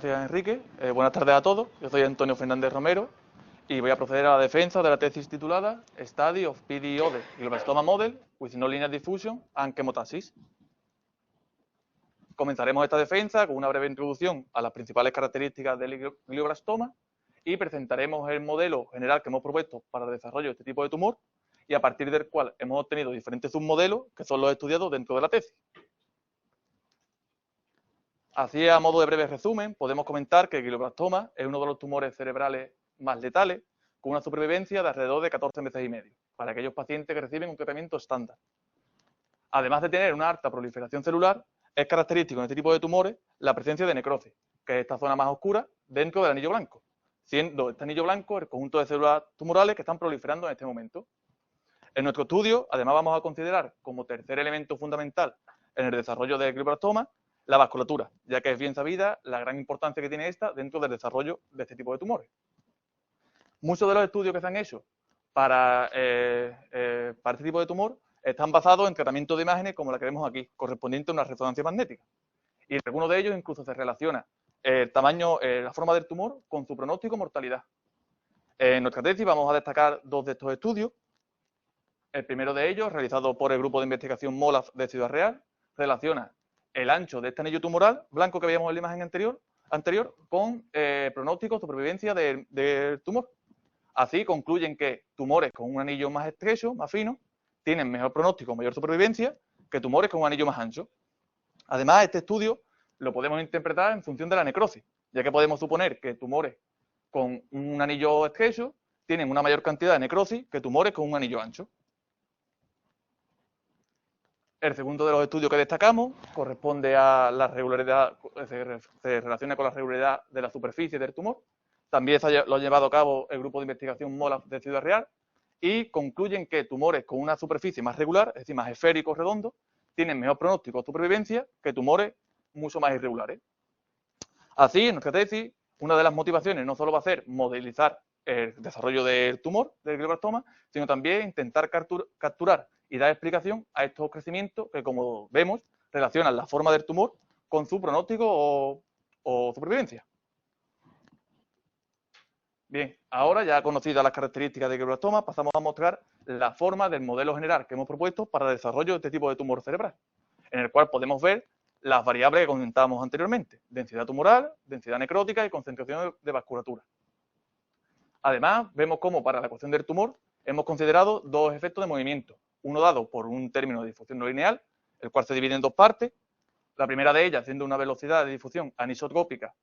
gracias, Enrique. Buenas tardes a todos. Yo soy Antonio Fernández Romero y voy a proceder a la defensa de la tesis titulada Study of PD-ODE Glioblastoma Model with Nonlinear Diffusion and Chemotaxis. Comenzaremos esta defensa con una breve introducción a las principales características del glioblastoma y presentaremos el modelo general que hemos propuesto para el desarrollo de este tipo de tumor y a partir del cual hemos obtenido diferentes submodelos que son los estudiados dentro de la tesis. Así, a modo de breve resumen, podemos comentar que el glioblastoma es uno de los tumores cerebrales más letales, con una supervivencia de alrededor de 14 meses y medio, para aquellos pacientes que reciben un tratamiento estándar. Además de tener una alta proliferación celular, es característico en este tipo de tumores la presencia de necrosis, que es esta zona más oscura dentro del anillo blanco, siendo este anillo blanco el conjunto de células tumorales que están proliferando en este momento. En nuestro estudio, además, vamos a considerar como tercer elemento fundamental en el desarrollo del glioblastoma la vasculatura, ya que es bien sabida la gran importancia que tiene esta dentro del desarrollo de este tipo de tumores. Muchos de los estudios que se han hecho para este tipo de tumor están basados en tratamientos de imágenes como la que vemos aquí, correspondiente a una resonancia magnética. Y en algunos de ellos incluso se relaciona el tamaño, la forma del tumor con su pronóstico y mortalidad. En nuestra tesis vamos a destacar dos de estos estudios. El primero de ellos, realizado por el grupo de investigación MOLAF de Ciudad Real, relaciona el ancho de este anillo tumoral, blanco que veíamos en la imagen anterior con pronóstico, supervivencia del tumor. Así concluyen que tumores con un anillo más estrecho, más fino, tienen mejor pronóstico, mayor supervivencia, que tumores con un anillo más ancho. Además, este estudio lo podemos interpretar en función de la necrosis, ya que podemos suponer que tumores con un anillo estrecho tienen una mayor cantidad de necrosis que tumores con un anillo ancho. El segundo de los estudios que destacamos corresponde a la regularidad, se relaciona con la regularidad de la superficie del tumor. También lo ha llevado a cabo el grupo de investigación MOLAF de Ciudad Real y concluyen que tumores con una superficie más regular, es decir, más esférico, redondo, tienen mejor pronóstico de supervivencia que tumores mucho más irregulares. Así, en nuestra tesis, una de las motivaciones no solo va a ser modelizar el desarrollo del tumor, del glioblastoma, sino también intentar capturar y dar explicación a estos crecimientos que, como vemos, relacionan la forma del tumor con su pronóstico o supervivencia. Bien, ahora ya conocidas las características del glioblastoma, pasamos a mostrar la forma del modelo general que hemos propuesto para el desarrollo de este tipo de tumor cerebral, en el cual podemos ver las variables que comentábamos anteriormente: densidad tumoral, densidad necrótica y concentración de vasculatura. Además, vemos cómo para la ecuación del tumor hemos considerado dos efectos de movimiento, uno dado por un término de difusión no lineal, el cual se divide en dos partes, la primera de ellas siendo una velocidad de difusión anisotrópica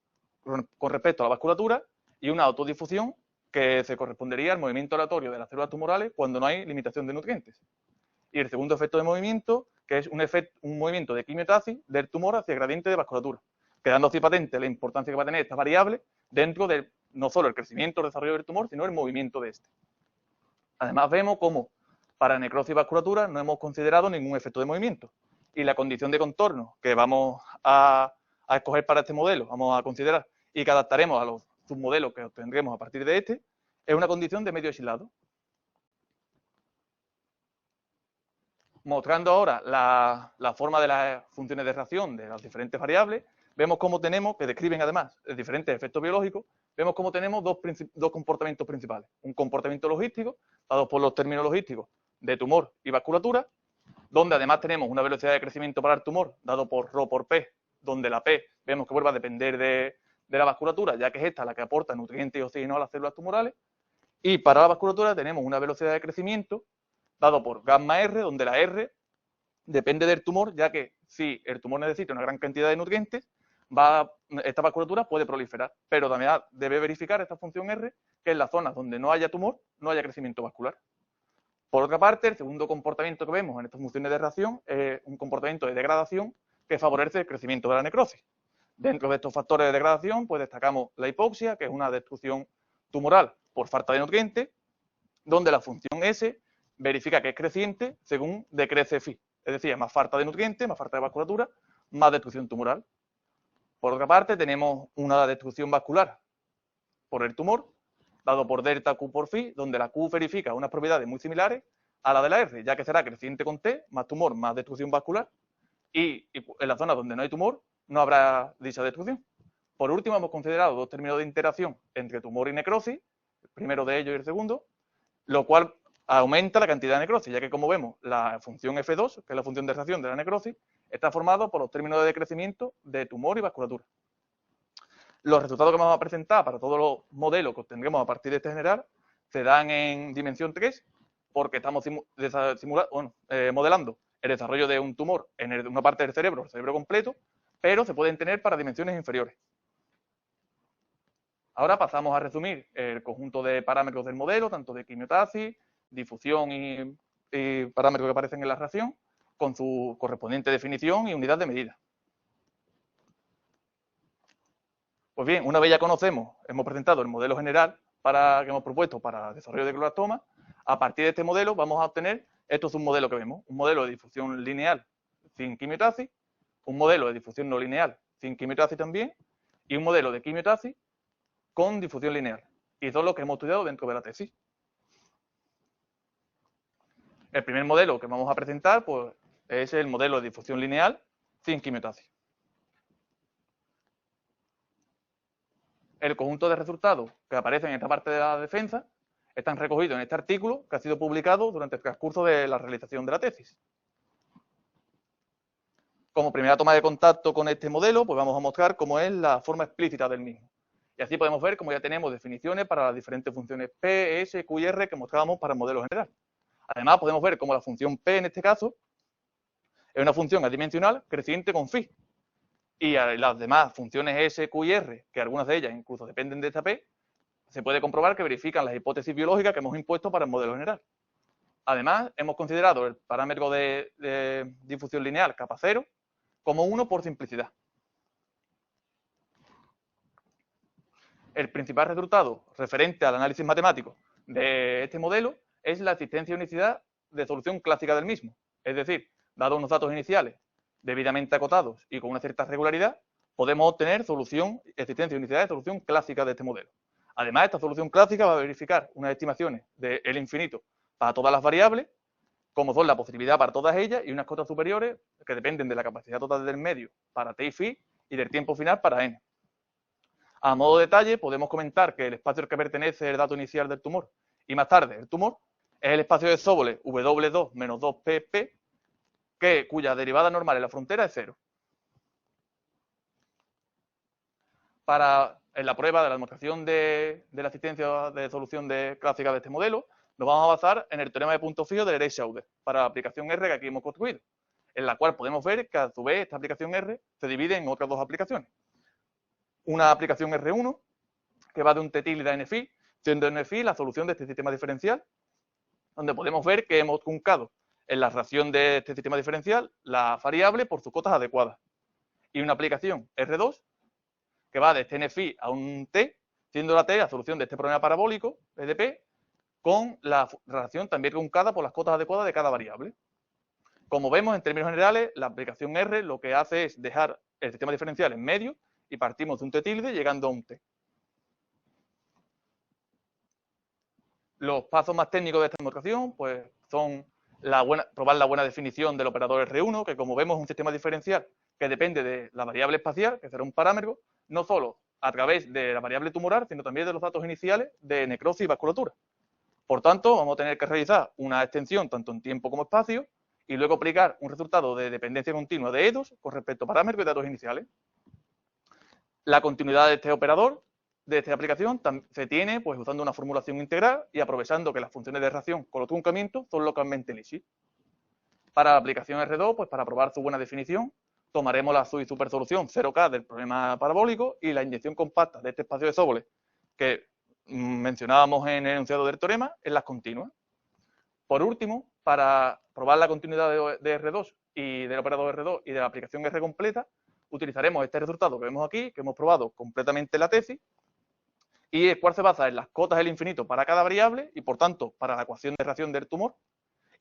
con respecto a la vasculatura y una autodifusión que se correspondería al movimiento aleatorio de las células tumorales cuando no hay limitación de nutrientes. Y el segundo efecto de movimiento, que es un movimiento de quimiotaxis del tumor hacia el gradiente de vasculatura, quedando así patente la importancia que va a tener esta variable dentro de no solo el crecimiento o desarrollo del tumor, sino el movimiento de este. Además, vemos cómo para necrosis y vasculatura no hemos considerado ningún efecto de movimiento. Y la condición de contorno que vamos a escoger para este modelo, vamos a considerar y que adaptaremos a los submodelos que obtendremos a partir de este, es una condición de medio aislado. Mostrando ahora la forma de las funciones de reacción de las diferentes variables, vemos cómo tenemos, que describen además diferentes efectos biológicos, vemos cómo tenemos dos comportamientos principales. Un comportamiento logístico, dado por los términos logísticos de tumor y vasculatura, donde además tenemos una velocidad de crecimiento para el tumor, dado por Rho por P, donde la P vemos que vuelve a depender de la vasculatura, ya que es esta la que aporta nutrientes y oxígeno a las células tumorales. Y para la vasculatura tenemos una velocidad de crecimiento dado por gamma R, donde la R depende del tumor, ya que si el tumor necesita una gran cantidad de nutrientes, esta vasculatura puede proliferar, pero también debe verificar esta función R, que en las zonas donde no haya tumor, no haya crecimiento vascular. Por otra parte, el segundo comportamiento que vemos en estas funciones de reacción es un comportamiento de degradación que favorece el crecimiento de la necrosis. Dentro de estos factores de degradación, pues destacamos la hipoxia, que es una destrucción tumoral por falta de nutrientes, donde la función S verifica que es creciente según decrece phi. Es decir, más falta de nutrientes, más falta de vasculatura, más destrucción tumoral. Por otra parte, tenemos una destrucción vascular por el tumor, dado por delta Q por phi, donde la Q verifica unas propiedades muy similares a la de la R, ya que será creciente con T, más tumor, más destrucción vascular, y en la zona donde no hay tumor, no habrá dicha destrucción. Por último, hemos considerado dos términos de interacción entre tumor y necrosis, el primero de ellos y el segundo, lo cual aumenta la cantidad de necrosis, ya que, como vemos, la función F2, que es la función de reacción de la necrosis, está formado por los términos de decrecimiento de tumor y vasculatura. Los resultados que vamos a presentar para todos los modelos que obtendremos a partir de este general se dan en dimensión 3, porque estamos modelando el desarrollo de un tumor en una parte del cerebro, el cerebro completo, pero se pueden tener para dimensiones inferiores. Ahora pasamos a resumir el conjunto de parámetros del modelo, tanto de quimiotaxis, difusión y parámetros que aparecen en la reacción, con su correspondiente definición y unidad de medida. Pues bien, una vez ya conocemos, hemos presentado el modelo general que hemos propuesto para el desarrollo de glioblastoma, a partir de este modelo vamos a obtener estos submodelos que vemos, un modelo de difusión lineal sin quimiotaxis, un modelo de difusión no lineal sin quimiotaxis también, y un modelo de quimiotaxis con difusión lineal. Y son los que hemos estudiado dentro de la tesis. El primer modelo que vamos a presentar pues, es el modelo de difusión lineal sin quimiotaxis. El conjunto de resultados que aparecen en esta parte de la defensa están recogidos en este artículo que ha sido publicado durante el transcurso de la realización de la tesis. Como primera toma de contacto con este modelo, pues vamos a mostrar cómo es la forma explícita del mismo. Y así podemos ver cómo ya tenemos definiciones para las diferentes funciones P, S, Q y R que mostrábamos para el modelo general. Además, podemos ver cómo la función P, en este caso, es una función adimensional creciente con phi. Y las demás funciones S, Q y R, que algunas de ellas incluso dependen de esta P, se puede comprobar que verifican las hipótesis biológicas que hemos impuesto para el modelo general. Además, hemos considerado el parámetro de difusión lineal capa 0 como 1 por simplicidad. El principal resultado referente al análisis matemático de este modelo es la existencia de unicidad de solución clásica del mismo. Es decir, dados unos datos iniciales debidamente acotados y con una cierta regularidad, podemos obtener existencia de unicidad de solución clásica de este modelo. Además, esta solución clásica va a verificar unas estimaciones del infinito para todas las variables, como son la positividad para todas ellas y unas cotas superiores que dependen de la capacidad total del medio para t y phi y del tiempo final para n. A modo de detalle, podemos comentar que el espacio al que pertenece el dato inicial del tumor y más tarde el tumor es el espacio de Sobolev W2 menos 2pp, cuya derivada normal en la frontera es 0. En la prueba de la demostración de la existencia de solución clásica de este modelo, nos vamos a basar en el teorema de punto fijo de Rey-Schauder para la aplicación R que aquí hemos construido, en la cual podemos ver que a su vez esta aplicación R se divide en otras dos aplicaciones. Una aplicación R1 que va de un t tilde a n-phi, siendo n-phi la solución de este sistema diferencial, donde podemos ver que hemos truncado en la ración de este sistema diferencial la variable por sus cotas adecuadas. Y una aplicación R2 que va de este n-phi a un t, siendo la t la solución de este problema parabólico, EDP, con la relación también truncada por las cotas adecuadas de cada variable. Como vemos, en términos generales, la aplicación R lo que hace es dejar el sistema diferencial en medio y partimos de un t tilde llegando a un t. Los pasos más técnicos de esta demostración pues, son probar la buena definición del operador R1, que como vemos es un sistema diferencial que depende de la variable espacial, que será un parámetro, no solo a través de la variable tumoral, sino también de los datos iniciales de necrosis y vasculatura. Por tanto, vamos a tener que realizar una extensión tanto en tiempo como espacio y luego aplicar un resultado de dependencia continua de EDOS con respecto a parámetros y datos iniciales. La continuidad de este operador, de esta aplicación, se tiene pues usando una formulación integral y aprovechando que las funciones de reacción con los truncamientos son localmente Lipschitz. Para la aplicación R2, pues para probar su buena definición, tomaremos la supersolución 0K del problema parabólico y la inyección compacta de este espacio de Sobolev que mencionábamos en el enunciado del teorema en las continuas. Por último, para probar la continuidad de R2 y del operador R2 y de la aplicación R completa, utilizaremos este resultado que vemos aquí, que hemos probado completamente en la tesis, y el cual se basa en las cotas del infinito para cada variable y, por tanto, para la ecuación de reacción del tumor,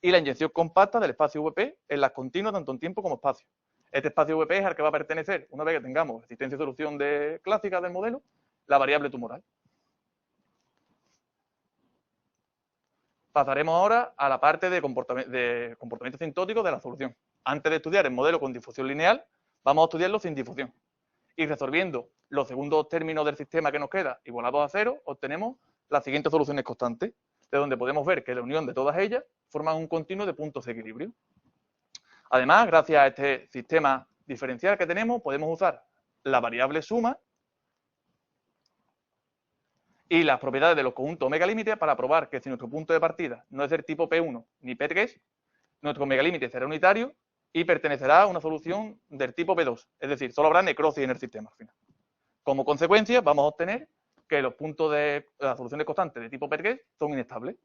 y la inyección compacta del espacio VP en las continuas tanto en tiempo como espacio. Este espacio VP es al que va a pertenecer, una vez que tengamos existencia y solución clásica del modelo, la variable tumoral. Pasaremos ahora a la parte de comportamiento asintótico de la solución. Antes de estudiar el modelo con difusión lineal, vamos a estudiarlo sin difusión. Y resolviendo los segundos términos del sistema que nos queda igualados a 0, obtenemos las siguientes soluciones constantes, de donde podemos ver que la unión de todas ellas forman un continuo de puntos de equilibrio. Además, gracias a este sistema diferencial que tenemos, podemos usar la variable suma y las propiedades de los conjuntos omega límite para probar que si nuestro punto de partida no es del tipo P1 ni P3, nuestro omega límite será unitario y pertenecerá a una solución del tipo P2, es decir, solo habrá necrosis en el sistema al final. Como consecuencia, vamos a obtener que los puntos de las soluciones constantes de tipo P3 son inestables.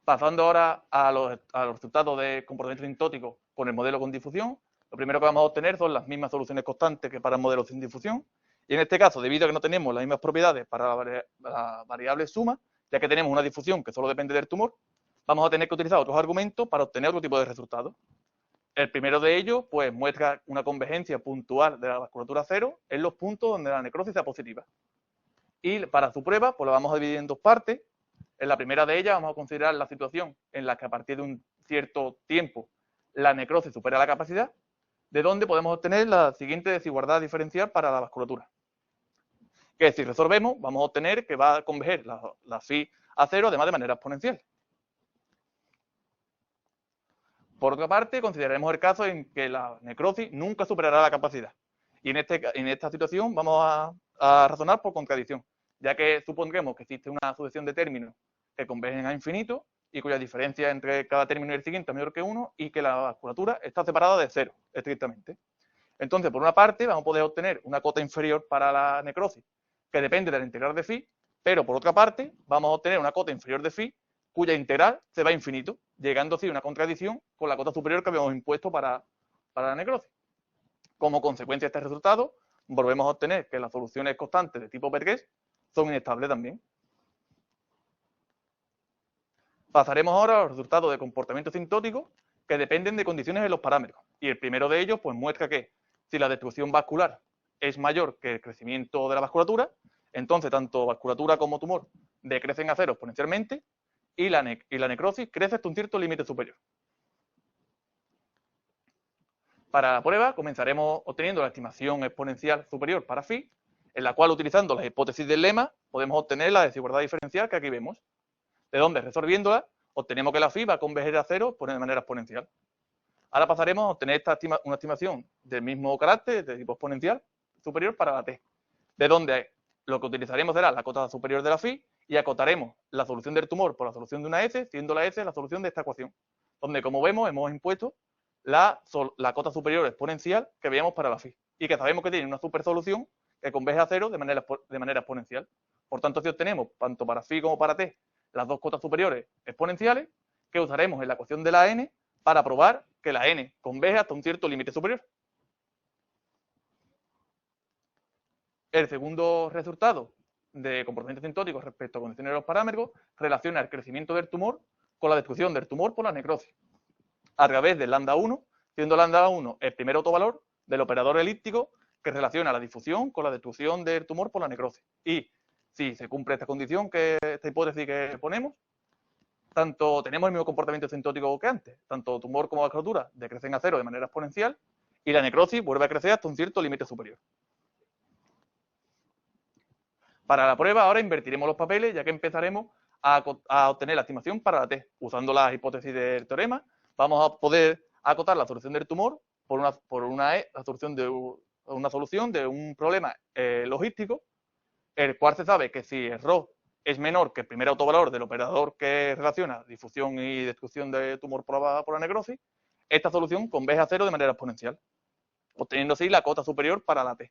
Pasando ahora a los resultados de comportamiento sintótico con el modelo con difusión, lo primero que vamos a obtener son las mismas soluciones constantes que para el modelo sin difusión. Y en este caso, debido a que no tenemos las mismas propiedades para la variable suma, ya que tenemos una difusión que solo depende del tumor, vamos a tener que utilizar otros argumentos para obtener otro tipo de resultados. El primero de ellos, pues, muestra una convergencia puntual de la vasculatura cero en los puntos donde la necrosis sea positiva. Y para su prueba, pues la vamos a dividir en dos partes. En la primera de ellas vamos a considerar la situación en la que a partir de un cierto tiempo la necrosis supera la capacidad, de donde podemos obtener la siguiente desigualdad diferencial para la vasculatura. Que si resolvemos, vamos a obtener que va a converger la phi a cero, además de manera exponencial. Por otra parte, consideraremos el caso en que la necrosis nunca superará la capacidad. Y en esta situación vamos a razonar por contradicción, ya que supondremos que existe una sucesión de términos que convergen a infinito y cuya diferencia entre cada término y el siguiente es mayor que 1 y que la vasculatura está separada de 0, estrictamente. Entonces, por una parte, vamos a poder obtener una cota inferior para la necrosis, que depende de la integral de phi, pero por otra parte, vamos a obtener una cota inferior de phi, cuya integral se va a infinito, llegando así a una contradicción con la cota superior que habíamos impuesto para la necrosis. Como consecuencia de este resultado, volvemos a obtener que las soluciones constantes de tipo P3 son inestables también. Pasaremos ahora a los resultados de comportamiento sintótico que dependen de condiciones en los parámetros. Y el primero de ellos, pues, muestra que si la destrucción vascular es mayor que el crecimiento de la vasculatura, entonces tanto vasculatura como tumor decrecen a cero exponencialmente y la necrosis crece hasta un cierto límite superior. Para la prueba comenzaremos obteniendo la estimación exponencial superior para phi, en la cual, utilizando las hipótesis del lema, podemos obtener la desigualdad diferencial que aquí vemos, de donde, resolviéndola, obtenemos que la phi va a converger a cero de manera exponencial. Ahora pasaremos a obtener una estimación del mismo carácter, de tipo exponencial, superior para la t, de donde lo que utilizaremos será la cota superior de la phi y acotaremos la solución del tumor por la solución de una s, siendo la s la solución de esta ecuación, donde, como vemos, hemos impuesto la cota superior exponencial que veíamos para la phi y que sabemos que tiene una supersolución que converge a cero de manera exponencial. Por tanto, si obtenemos tanto para phi como para t las dos cotas superiores exponenciales, que usaremos en la ecuación de la n para probar que la n converge hasta un cierto límite superior. El segundo resultado de comportamiento sintótico respecto a condiciones de los parámetros relaciona el crecimiento del tumor con la destrucción del tumor por la necrosis, a través del lambda 1, siendo lambda 1 el primer autovalor del operador elíptico que relaciona la difusión con la destrucción del tumor por la necrosis. Y si se cumple esta condición, esta hipótesis que ponemos, tanto tenemos el mismo comportamiento sintótico que antes, tanto tumor como vasculatura decrecen a cero de manera exponencial y la necrosis vuelve a crecer hasta un cierto límite superior. Para la prueba ahora invertiremos los papeles, ya que empezaremos a obtener la estimación para la t. Usando las hipótesis del teorema, vamos a poder acotar la solución del tumor por la solución de un problema logístico, el cual se sabe que si el ρ es menor que el primer autovalor del operador que relaciona difusión y destrucción de tumor por la necrosis, esta solución converge a cero de manera exponencial, obteniendo así la cota superior para la t.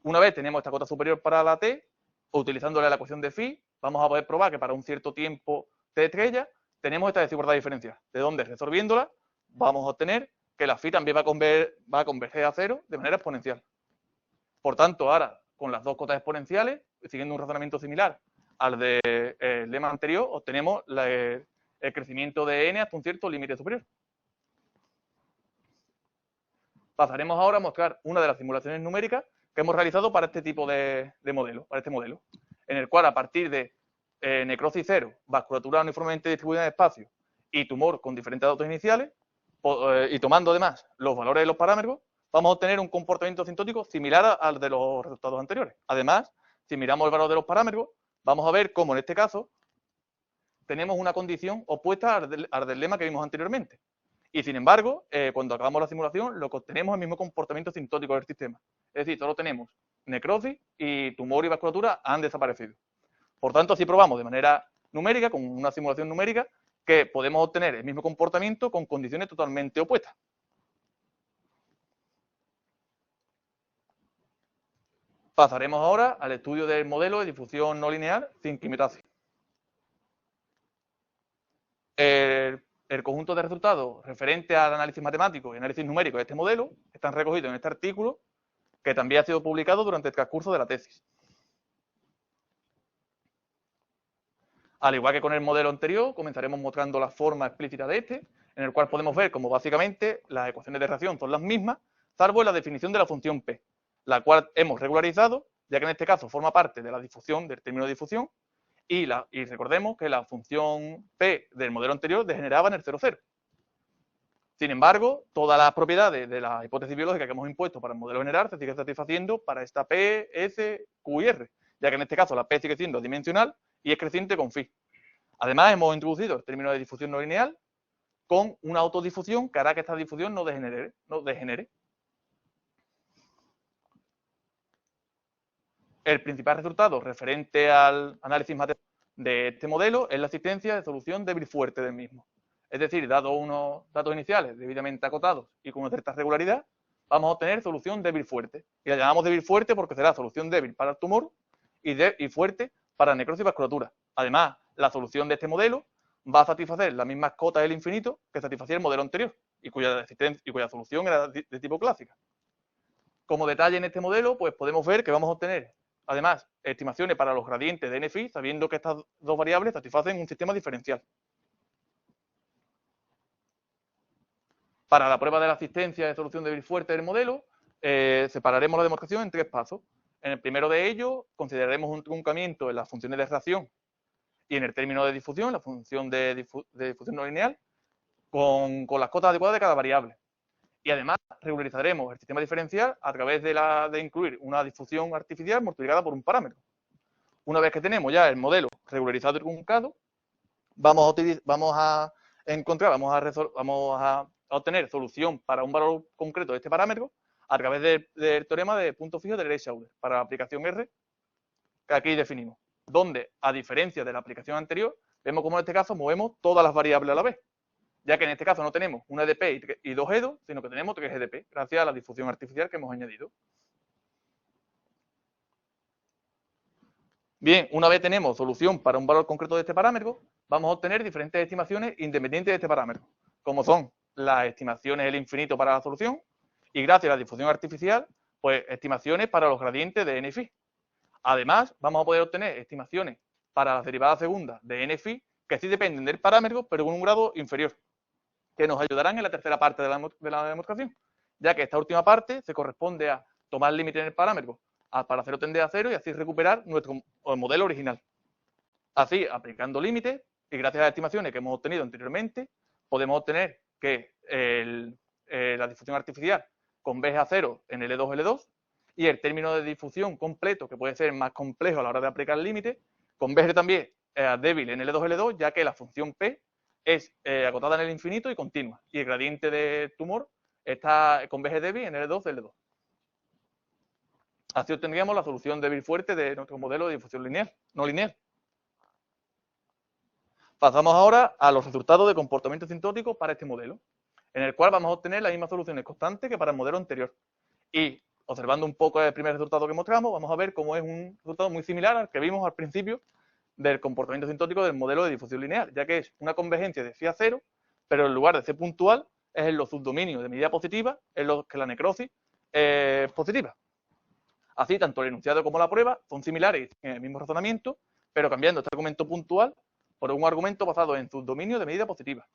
Una vez tenemos esta cota superior para la t, utilizándole la ecuación de phi, vamos a poder probar que para un cierto tiempo t estrella tenemos esta desigualdad diferencial, de donde, resolviéndola, vamos a obtener que la phi también va a converger a cero de manera exponencial. Por tanto, ahora, con las dos cotas exponenciales, siguiendo un razonamiento similar al del lema anterior, obtenemos el crecimiento de n hasta un cierto límite superior. Pasaremos ahora a mostrar una de las simulaciones numéricas que hemos realizado para este tipo de modelo, para este modelo, en el cual, a partir de necrosis cero, vasculatura uniformemente distribuida en espacio y tumor con diferentes datos iniciales, y tomando además los valores de los parámetros, vamos a obtener un comportamiento asintótico similar al de los resultados anteriores. Además, si miramos el valor de los parámetros, vamos a ver cómo en este caso tenemos una condición opuesta al del lema que vimos anteriormente. Y sin embargo, cuando acabamos la simulación, lo que obtenemos es el mismo comportamiento asintótico del sistema. Es decir, solo tenemos necrosis y tumor y vasculatura han desaparecido. Por tanto, si probamos de manera numérica, con una simulación numérica, que podemos obtener el mismo comportamiento con condiciones totalmente opuestas. Pasaremos ahora al estudio del modelo de difusión no lineal sin quimiotaxis. El conjunto de resultados referente al análisis matemático y análisis numérico de este modelo están recogidos en este artículo, que también ha sido publicado durante el transcurso de la tesis. Al igual que con el modelo anterior, comenzaremos mostrando la forma explícita de este, en el cual podemos ver cómo básicamente las ecuaciones de reacción son las mismas, salvo en la definición de la función P, la cual hemos regularizado, ya que en este caso forma parte de la difusión, del término de difusión, y recordemos que la función P del modelo anterior degeneraba en el 0,0. Sin embargo, todas las propiedades de la hipótesis biológica que hemos impuesto para el modelo general se siguen satisfaciendo para esta P, S, Q y R, ya que en este caso la P sigue siendo dimensional y es creciente con phi. Además, hemos introducido el término de difusión no lineal con una autodifusión que hará que esta difusión no degenere. El principal resultado referente al análisis matemático de este modelo es la existencia de solución débil fuerte del mismo. Es decir, dado unos datos iniciales debidamente acotados y con una cierta regularidad, vamos a obtener solución débil fuerte. Y la llamamos débil fuerte porque será solución débil para el tumor y fuerte para necrosis y vasculatura. Además, la solución de este modelo va a satisfacer las mismas cotas del infinito que satisfacía el modelo anterior y cuya solución era de tipo clásica. Como detalle en este modelo, pues podemos ver que vamos a obtener, además, estimaciones para los gradientes de NFI, sabiendo que estas dos variables satisfacen un sistema diferencial. Para la prueba de la asistencia de solución débil fuerte del modelo, separaremos la demostración en 3 pasos. En el primero de ellos, consideraremos un truncamiento en las funciones de reacción y en el término de difusión, la función de difusión no lineal, con las cotas adecuadas de cada variable. Y además, regularizaremos el sistema diferencial a través de incluir una difusión artificial multiplicada por un parámetro. Una vez que tenemos ya el modelo regularizado y truncado, vamos a obtener solución para un valor concreto de este parámetro a través del teorema de punto fijo de Rayleigh-Schauder para la aplicación R, que aquí definimos, donde, a diferencia de la aplicación anterior, vemos como en este caso movemos todas las variables a la vez, ya que en este caso no tenemos un EDP y 2 EDO, sino que tenemos 3 EDP, gracias a la difusión artificial que hemos añadido. Bien, una vez tenemos solución para un valor concreto de este parámetro, vamos a obtener diferentes estimaciones independientes de este parámetro, como son las estimaciones del infinito para la solución y gracias a la difusión artificial, pues estimaciones para los gradientes de NFI. Además, vamos a poder obtener estimaciones para las derivadas segundas de NFI que sí dependen del parámetro, pero con un grado inferior, que nos ayudarán en la tercera parte de la demostración, ya que esta última parte se corresponde a tomar límite en el parámetro para 0 tender a 0 y así recuperar nuestro modelo original. Así, aplicando límites y gracias a las estimaciones que hemos obtenido anteriormente, podemos obtener que la difusión artificial converge a 0 en L2, L2 y el término de difusión completo, que puede ser más complejo a la hora de aplicar límites, converge también a débil en L2, L2, ya que la función P es acotada en el infinito y continua, y el gradiente de tumor converge débil en L2, L2. Así obtendríamos la solución débil fuerte de nuestro modelo de difusión lineal, no lineal. Pasamos ahora a los resultados de comportamiento asintótico para este modelo, en el cual vamos a obtener las mismas soluciones constantes que para el modelo anterior. Y observando un poco el primer resultado que mostramos, vamos a ver cómo es un resultado muy similar al que vimos al principio del comportamiento asintótico del modelo de difusión lineal, ya que es una convergencia de phi a 0, pero en lugar de ser puntual, es en los subdominios de medida positiva en los que la necrosis es positiva. Así, tanto el enunciado como la prueba son similares en el mismo razonamiento, pero cambiando este argumento puntual por un argumento basado en subdominio de medida positiva.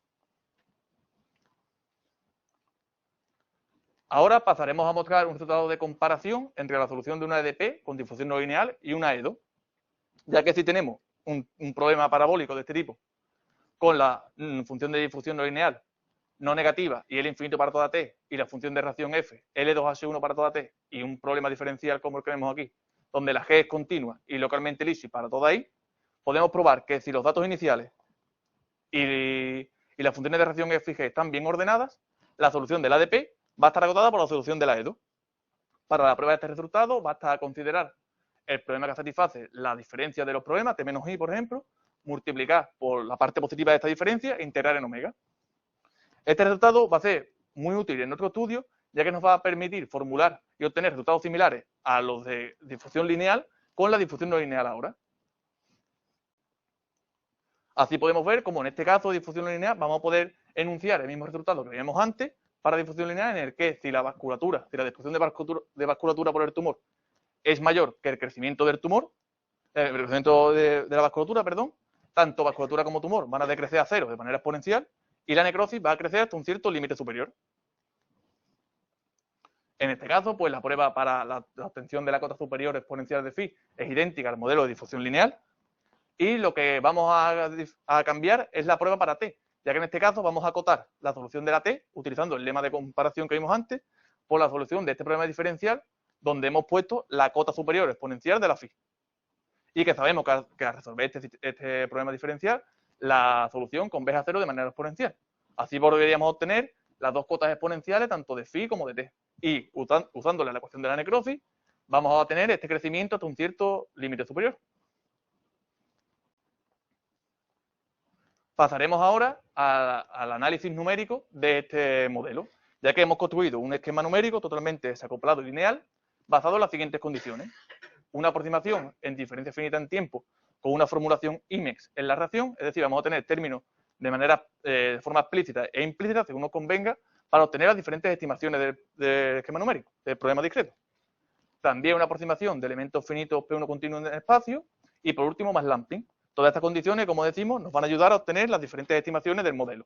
Ahora pasaremos a mostrar un resultado de comparación entre la solución de una EDP con difusión no lineal y una EDO, ya que si tenemos un problema parabólico de este tipo con la función de difusión no lineal no negativa y L infinito para toda t, y la función de reacción f, L2H1 para toda t, y un problema diferencial como el que vemos aquí, donde la g es continua y localmente lisi para toda i, podemos probar que si los datos iniciales y las funciones de reacción f y g están bien ordenadas, la solución del ADP va a estar agotada por la solución de la EDO. Para la prueba de este resultado, basta considerar el problema que satisface la diferencia de los problemas, t menos i, por ejemplo, multiplicar por la parte positiva de esta diferencia e integrar en omega. Este resultado va a ser muy útil en nuestro estudio, ya que nos va a permitir formular y obtener resultados similares a los de difusión lineal con la difusión no lineal ahora. Así podemos ver cómo en este caso de difusión no lineal vamos a poder enunciar el mismo resultado que veíamos antes para difusión lineal, en el que si la destrucción de vasculatura por el tumor es mayor que el crecimiento del tumor, el crecimiento de la vasculatura, perdón, tanto vasculatura como tumor van a decrecer a cero de manera exponencial y la necrosis va a crecer hasta un cierto límite superior. En este caso, pues la prueba para la obtención de la cota superior exponencial de phi es idéntica al modelo de difusión lineal, y lo que vamos a cambiar es la prueba para t, ya que en este caso vamos a acotar la solución de la t, utilizando el lema de comparación que vimos antes, por la solución de este problema diferencial, donde hemos puesto la cota superior exponencial de la phi. Y que sabemos que al resolver este problema diferencial, la solución converge a cero de manera exponencial. Así volveríamos a obtener las dos cotas exponenciales, tanto de phi como de t. Y usándole la ecuación de la necrosis, vamos a tener este crecimiento hasta un cierto límite superior. Pasaremos ahora al análisis numérico de este modelo, ya que hemos construido un esquema numérico totalmente desacoplado y lineal, basado en las siguientes condiciones. Una aproximación en diferencia finita en tiempo con una formulación IMEX en la reacción, es decir, vamos a tener términos de forma explícita e implícita, según nos convenga, para obtener las diferentes estimaciones del esquema numérico, del problema discreto. También una aproximación de elementos finitos P1 continuos en el espacio, y por último, más lumping. Todas estas condiciones, como decimos, nos van a ayudar a obtener las diferentes estimaciones del modelo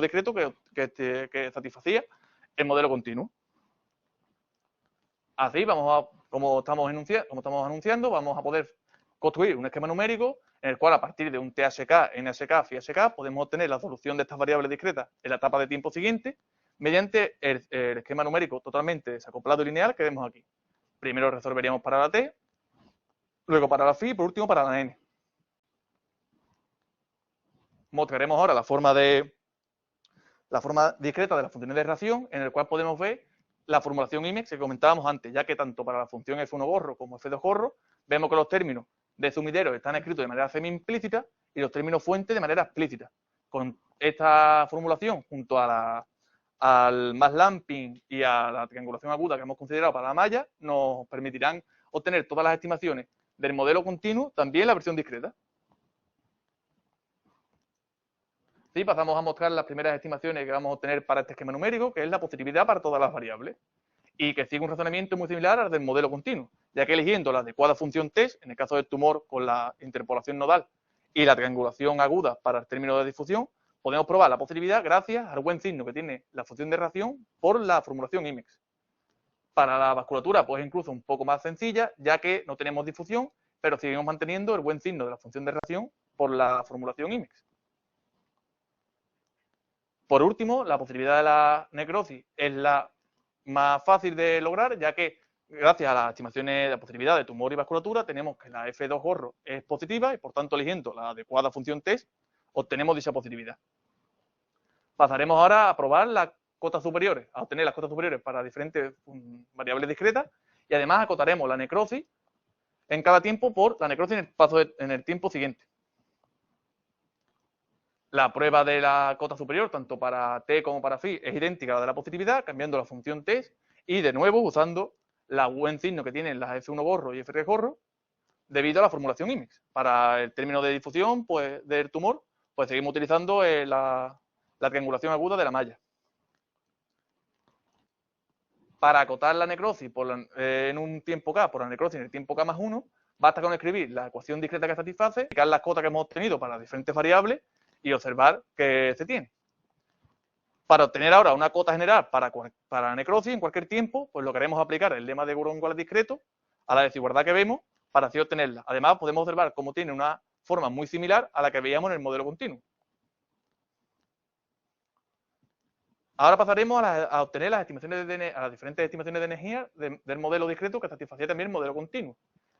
discreto que satisfacía el modelo continuo. Así, como estamos anunciando, vamos a poder construir un esquema numérico en el cual, a partir de un THK, NHK, PHK, podemos obtener la solución de estas variables discretas en la etapa de tiempo siguiente, mediante el esquema numérico totalmente desacoplado y lineal que vemos aquí. Primero resolveríamos para la T, luego para la phi y por último para la N. Mostraremos ahora la forma discreta de las funciones de reacción, en el cual podemos ver la formulación IMEX que comentábamos antes, ya que tanto para la función F1 gorro como F2 gorro, vemos que los términos de sumidero están escritos de manera semi-implícita y los términos fuente de manera explícita. Con esta formulación, junto a al mass lumping y a la triangulación aguda que hemos considerado para la malla, nos permitirán obtener todas las estimaciones del modelo continuo, también la versión discreta. Sí, pasamos a mostrar las primeras estimaciones que vamos a obtener para este esquema numérico, que es la positividad para todas las variables, y que sigue un razonamiento muy similar al del modelo continuo, ya que eligiendo la adecuada función test, en el caso del tumor con la interpolación nodal y la triangulación aguda para el término de difusión, podemos probar la positividad gracias al buen signo que tiene la función de reacción por la formulación IMEX. Para la vasculatura, pues incluso un poco más sencilla, ya que no tenemos difusión, pero seguimos manteniendo el buen signo de la función de reacción por la formulación IMEX. Por último, la positividad de la necrosis es la más fácil de lograr, ya que gracias a las estimaciones de la positividad de tumor y vasculatura tenemos que la F2 gorro es positiva y por tanto eligiendo la adecuada función test obtenemos dicha positividad. Pasaremos ahora a probar las cotas superiores, a obtener las cotas superiores para diferentes variables discretas y además acotaremos la necrosis en cada tiempo por la necrosis en el tiempo siguiente. La prueba de la cota superior, tanto para T como para phi, es idéntica a la de la positividad, cambiando la función test y de nuevo usando la buen signo que tienen las F1 gorro y F3 gorro debido a la formulación IMEX. Para el término de difusión pues, del tumor, pues seguimos utilizando la triangulación aguda de la malla. Para acotar la necrosis en un tiempo K por la necrosis en el tiempo K más 1, basta con escribir la ecuación discreta que satisface, aplicar las cotas que hemos obtenido para las diferentes variables y observar que se tiene. Para obtener ahora una cota general para necrosis en cualquier tiempo, pues lo que haremos es aplicar el lema de Goron igual discreto a la desigualdad que vemos para así obtenerla. Además, podemos observar cómo tiene una forma muy similar a la que veíamos en el modelo continuo. Ahora pasaremos a obtener las estimaciones a las diferentes estimaciones de energía del modelo discreto que satisfacía también el modelo continuo.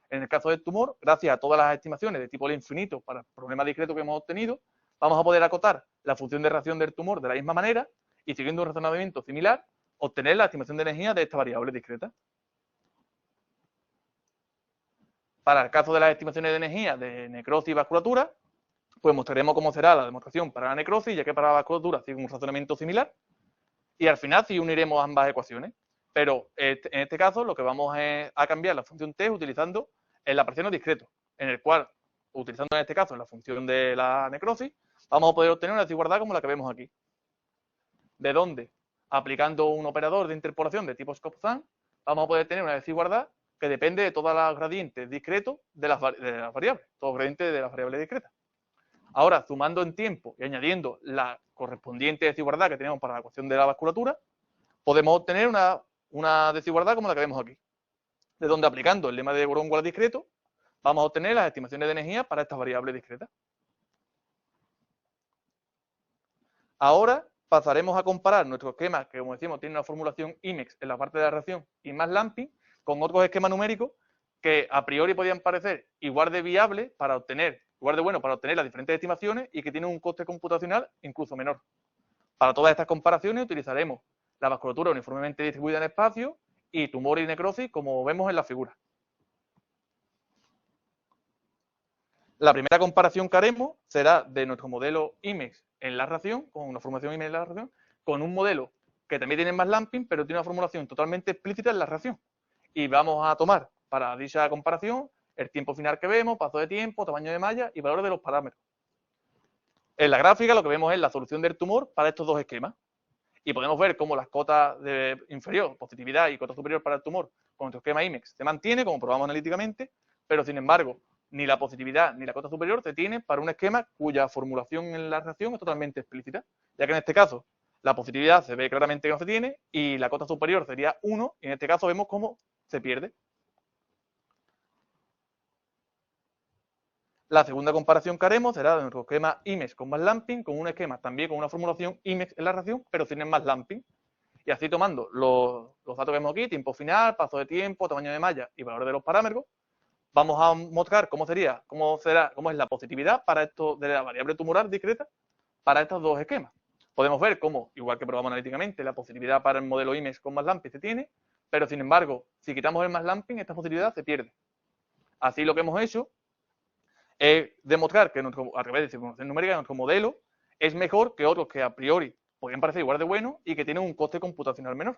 En el caso del tumor, gracias a todas las estimaciones de tipo L infinito para el problema discreto que hemos obtenido, vamos a poder acotar la función de reacción del tumor de la misma manera y, siguiendo un razonamiento similar, obtener la estimación de energía de esta variable discreta. Para el caso de las estimaciones de energía de necrosis y vasculatura, pues mostraremos cómo será la demostración para la necrosis, ya que para la vasculatura sigue un razonamiento similar, y al final sí uniremos ambas ecuaciones. Pero en este caso lo que vamos a cambiar la función t utilizando el apareciendo discreto, en el cual, utilizando en este caso la función de la necrosis, vamos a poder obtener una desigualdad como la que vemos aquí. ¿De dónde? Aplicando un operador de interpolación de tipo Skopf-Zahn, vamos a poder tener una desigualdad que depende de todos los gradientes discretos de las variables, todos los gradientes de las variables discretas. Ahora, sumando en tiempo y añadiendo la correspondiente desigualdad que tenemos para la ecuación de la vasculatura, podemos obtener una desigualdad como la que vemos aquí, de donde, aplicando el lema de Goron-Walsh discreto, vamos a obtener las estimaciones de energía para estas variables discretas. Ahora pasaremos a comparar nuestro esquema, que como decimos tiene una formulación IMEX en la parte de la reacción y más Lamping, con otros esquemas numéricos que a priori podían parecer igual de viables para obtener, igual de bueno para obtener las diferentes estimaciones y que tienen un coste computacional incluso menor. Para todas estas comparaciones utilizaremos la vasculatura uniformemente distribuida en espacio y tumor y necrosis, como vemos en la figura. La primera comparación que haremos será de nuestro modelo IMEX en la reacción, con una formulación IMEX en la reacción, con un modelo que también tiene más Lamping, pero tiene una formulación totalmente explícita en la reacción. Y vamos a tomar para dicha comparación el tiempo final que vemos, paso de tiempo, tamaño de malla y valores de los parámetros. En la gráfica lo que vemos es la solución del tumor para estos dos esquemas. Y podemos ver cómo las cotas de inferior, positividad, y cota superior para el tumor con nuestro esquema IMEX se mantiene, como probamos analíticamente, pero sin embargo, ni la positividad ni la cota superior se tiene para un esquema cuya formulación en la reacción es totalmente explícita, ya que en este caso la positividad se ve claramente que no se tiene y la cota superior sería 1, y en este caso vemos cómo se pierde. La segunda comparación que haremos será de nuestro esquema IMEX con más Lamping, con un esquema también con una formulación IMEX en la reacción, pero sin el más Lamping. Y así, tomando los datos que vemos aquí, tiempo final, paso de tiempo, tamaño de malla y valor de los parámetros, vamos a mostrar cómo es la positividad para esto de la variable tumoral discreta para estos dos esquemas. Podemos ver cómo, igual que probamos analíticamente, la positividad para el modelo IMEX con más Lamping se tiene, pero sin embargo, si quitamos el más Lamping, esta positividad se pierde. Así, lo que hemos hecho es demostrar que a través de simulación numérica nuestro modelo es mejor que otros que a priori podrían parecer igual de buenos y que tienen un coste computacional menor.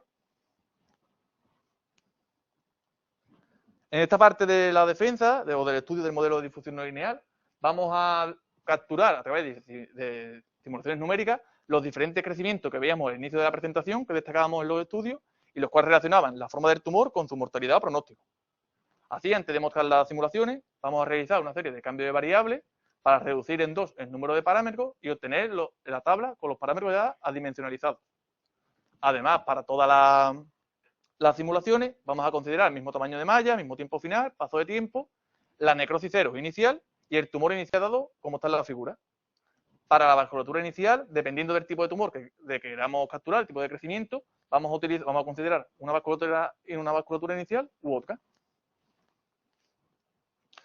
En esta parte de la defensa o del estudio del modelo de difusión no lineal, vamos a capturar a través de simulaciones numéricas los diferentes crecimientos que veíamos al inicio de la presentación, que destacábamos en los estudios, y los cuales relacionaban la forma del tumor con su mortalidad o pronóstico. Así, antes de mostrar las simulaciones, vamos a realizar una serie de cambios de variables para reducir en 2 el número de parámetros y obtener la tabla con los parámetros ya adimensionalizados. Además, para todas las simulaciones, vamos a considerar el mismo tamaño de malla, mismo tiempo final, paso de tiempo, la necrosis cero inicial y el tumor iniciado como está en la figura. Para la vasculatura inicial, dependiendo del tipo de tumor que queramos capturar, el tipo de crecimiento, vamos a considerar una vasculatura inicial u otra.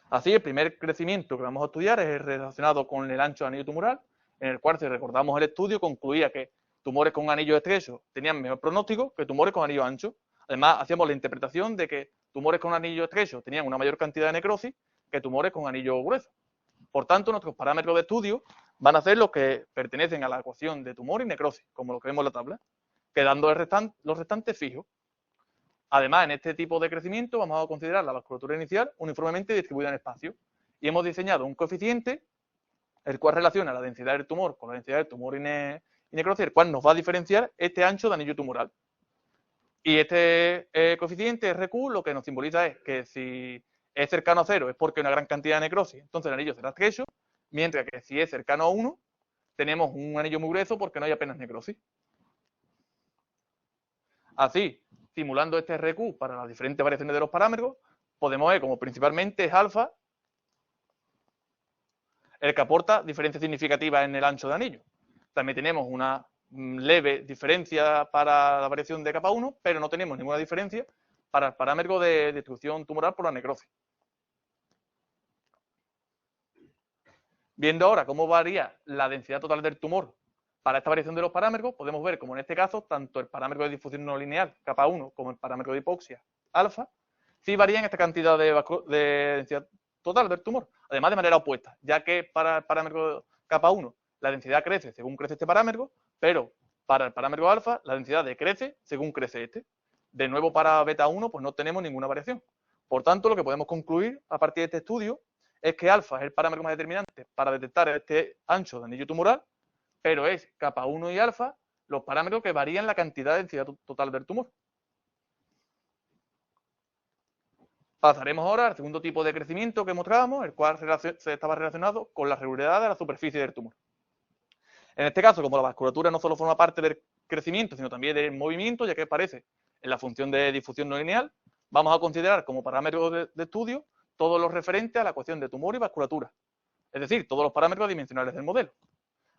Así, el primer crecimiento que vamos a estudiar es relacionado con el ancho de anillo tumoral, en el cual, si recordamos el estudio, concluía que tumores con anillo estrecho tenían mejor pronóstico que tumores con anillo ancho. Además, hacíamos la interpretación de que tumores con anillo estrecho tenían una mayor cantidad de necrosis que tumores con anillo grueso. Por tanto, nuestros parámetros de estudio van a ser los que pertenecen a la ecuación de tumor y necrosis, como lo que vemos en la tabla, quedando los restantes fijos. Además, en este tipo de crecimiento vamos a considerar la vasculatura inicial uniformemente distribuida en espacio. Y hemos diseñado un coeficiente, el cual relaciona la densidad del tumor con la densidad del tumor y necrosis, el cual nos va a diferenciar este ancho de anillo tumoral. Y este coeficiente RQ lo que nos simboliza es que si es cercano a 0 es porque hay una gran cantidad de necrosis, entonces el anillo será estrecho, mientras que si es cercano a 1, tenemos un anillo muy grueso porque no hay apenas necrosis. Así, simulando este RQ para las diferentes variaciones de los parámetros, podemos ver como principalmente es alfa el que aporta diferencias significativas en el ancho de anillo. También tenemos una leve diferencia para la variación de capa 1, pero no tenemos ninguna diferencia para el parámetro de distribución tumoral por la necrosis. Viendo ahora cómo varía la densidad total del tumor para esta variación de los parámetros, podemos ver como en este caso, tanto el parámetro de difusión no lineal, capa 1, como el parámetro de hipoxia, alfa, sí varían esta cantidad de densidad total del tumor, además de manera opuesta, ya que para el parámetro capa 1 la densidad crece según crece este parámetro, pero para el parámetro alfa la densidad decrece según crece este. De nuevo, para beta 1 pues no tenemos ninguna variación. Por tanto, lo que podemos concluir a partir de este estudio es que alfa es el parámetro más determinante para detectar este ancho de anillo tumoral, pero es capa 1 y alfa los parámetros que varían la cantidad de densidad total del tumor. Pasaremos ahora al segundo tipo de crecimiento que mostrábamos, el cual se estaba relacionado con la regularidad de la superficie del tumor. En este caso, como la vasculatura no solo forma parte del crecimiento, sino también del movimiento, ya que aparece en la función de difusión no lineal, vamos a considerar como parámetros de estudio todo lo referente a la ecuación de tumor y vasculatura, es decir, todos los parámetros dimensionales del modelo.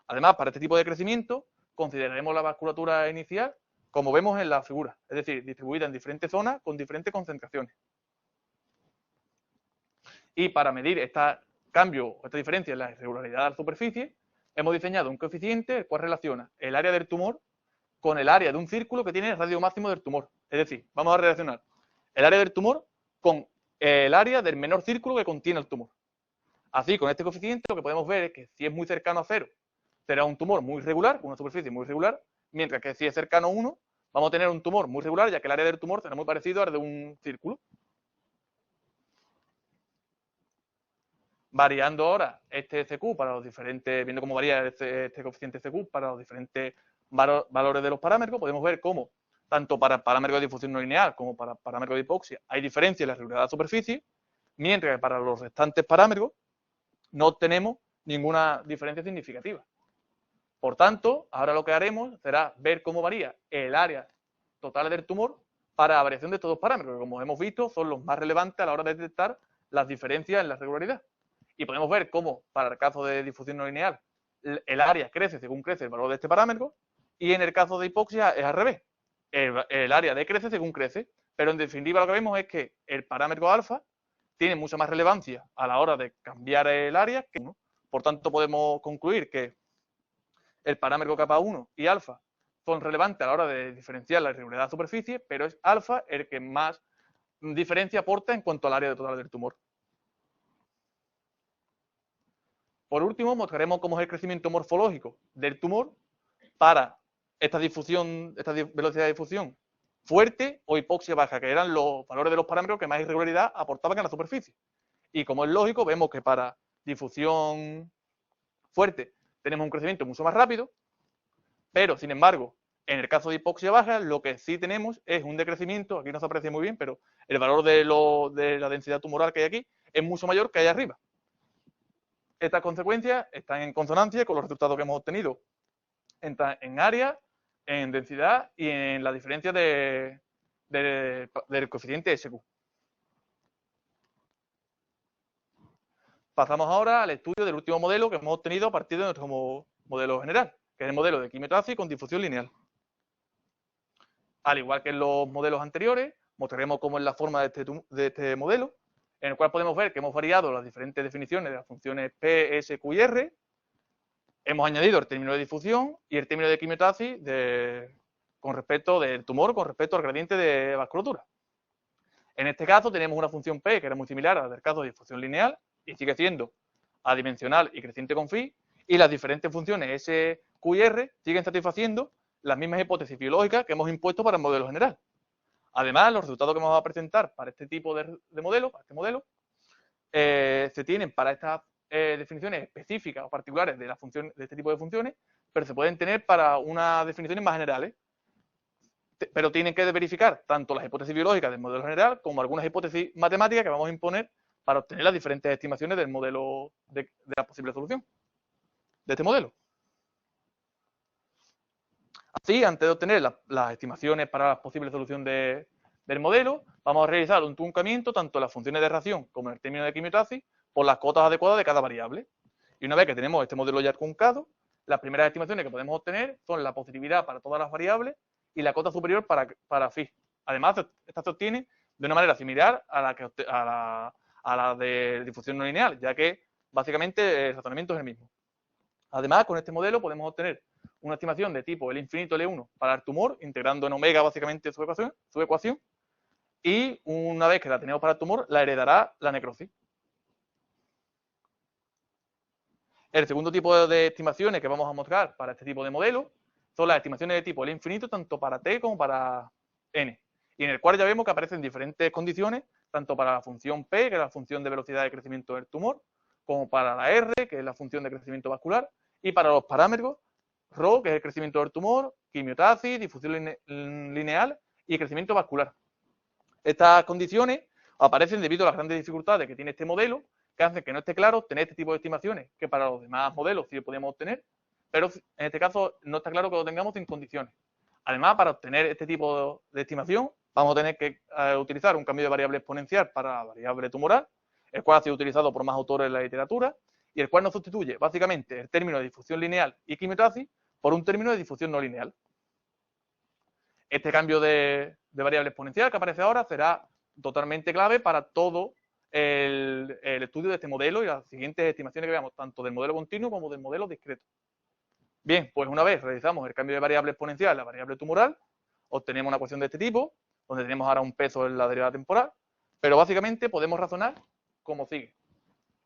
Además, para este tipo de crecimiento, consideraremos la vasculatura inicial como vemos en la figura, es decir, distribuida en diferentes zonas con diferentes concentraciones. Y para medir este cambio o esta diferencia en la irregularidad de la superficie, hemos diseñado un coeficiente el cual relaciona el área del tumor con el área de un círculo que tiene el radio máximo del tumor. Es decir, vamos a relacionar el área del tumor con el área del menor círculo que contiene el tumor. Así, con este coeficiente lo que podemos ver es que si es muy cercano a 0, será un tumor muy regular, con una superficie muy regular, mientras que si es cercano a 1, vamos a tener un tumor muy regular, ya que el área del tumor será muy parecido al de un círculo. Variando ahora este SQ para los diferentes, viendo cómo varía este coeficiente SQ para los diferentes valores de los parámetros, podemos ver cómo tanto para el parámetro de difusión no lineal como para el parámetro de hipoxia hay diferencia en la regularidad de la superficie, mientras que para los restantes parámetros no tenemos ninguna diferencia significativa. Por tanto, ahora lo que haremos será ver cómo varía el área total del tumor para la variación de estos dos parámetros, que como hemos visto son los más relevantes a la hora de detectar las diferencias en la regularidad. Y podemos ver cómo, para el caso de difusión no lineal, el área crece según crece el valor de este parámetro, y en el caso de hipoxia es al revés. El área decrece según crece, pero en definitiva lo que vemos es que el parámetro alfa tiene mucha más relevancia a la hora de cambiar el área que 1. Por tanto, podemos concluir que el parámetro capa 1 y alfa son relevantes a la hora de diferenciar la irregularidad de la superficie, pero es alfa el que más diferencia aporta en cuanto al área total del tumor. Por último, mostraremos cómo es el crecimiento morfológico del tumor para esta velocidad de difusión fuerte o hipoxia baja, que eran los valores de los parámetros que más irregularidad aportaban a la superficie. Y como es lógico, vemos que para difusión fuerte tenemos un crecimiento mucho más rápido, pero sin embargo, en el caso de hipoxia baja, lo que sí tenemos es un decrecimiento, aquí no se aprecia muy bien, pero el valor de la densidad tumoral que hay aquí es mucho mayor que allá arriba. Estas consecuencias están en consonancia con los resultados que hemos obtenido en área, en densidad y en la diferencia del coeficiente SQ. Pasamos ahora al estudio del último modelo que hemos obtenido a partir de nuestro modelo general, que es el modelo de quimiotaxis con difusión lineal. Al igual que en los modelos anteriores, mostraremos cómo es la forma de este modelo, en el cual podemos ver que hemos variado las diferentes definiciones de las funciones P, S, Q y R. Hemos añadido el término de difusión y el término de quimiotaxis con respecto del tumor, con respecto al gradiente de vasculatura. En este caso tenemos una función P que era muy similar a la del caso de difusión lineal y sigue siendo adimensional y creciente con phi, y las diferentes funciones S, Q y R siguen satisfaciendo las mismas hipótesis biológicas que hemos impuesto para el modelo general. Además, los resultados que vamos a presentar para este tipo de modelo, para este modelo, se tienen para estas definiciones específicas o particulares de la función, de este tipo de funciones, pero se pueden tener para unas definiciones más generales. Pero tienen que verificar tanto las hipótesis biológicas del modelo general como algunas hipótesis matemáticas que vamos a imponer para obtener las diferentes estimaciones del modelo de la posible solución de este modelo. Así, antes de obtener las estimaciones para la posible solución del modelo, vamos a realizar un truncamiento tanto en las funciones de reacción como en el término de quimiotaxis por las cotas adecuadas de cada variable. Y una vez que tenemos este modelo ya truncado, las primeras estimaciones que podemos obtener son la positividad para todas las variables y la cota superior para phi. Además, esta se obtiene de una manera similar a la de difusión no lineal, ya que básicamente el razonamiento es el mismo. Además, con este modelo podemos obtener una estimación de tipo L infinito L1 para el tumor, integrando en omega básicamente su ecuación, y una vez que la tenemos para el tumor, la heredará la necrosis. El segundo tipo de estimaciones que vamos a mostrar para este tipo de modelo son las estimaciones de tipo L infinito, tanto para T como para N, y en el cual ya vemos que aparecen diferentes condiciones, tanto para la función P, que es la función de velocidad de crecimiento del tumor, como para la R, que es la función de crecimiento vascular, y para los parámetros Rho, que es el crecimiento del tumor, quimiotaxis, difusión lineal y crecimiento vascular. Estas condiciones aparecen debido a las grandes dificultades que tiene este modelo, que hacen que no esté claro tener este tipo de estimaciones, que para los demás modelos sí lo podemos obtener, pero en este caso no está claro que lo tengamos sin condiciones. Además, para obtener este tipo de estimación, vamos a tener que utilizar un cambio de variable exponencial para la variable tumoral, el cual ha sido utilizado por más autores en la literatura, y el cual nos sustituye básicamente el término de difusión lineal y quimiotaxis por un término de difusión no lineal. Este cambio de variable exponencial que aparece ahora será totalmente clave para todo el estudio de este modelo y las siguientes estimaciones que veamos, tanto del modelo continuo como del modelo discreto. Bien, pues una vez realizamos el cambio de variable exponencial, la variable tumoral, obtenemos una ecuación de este tipo, donde tenemos ahora un peso en la derivada temporal, pero básicamente podemos razonar como sigue.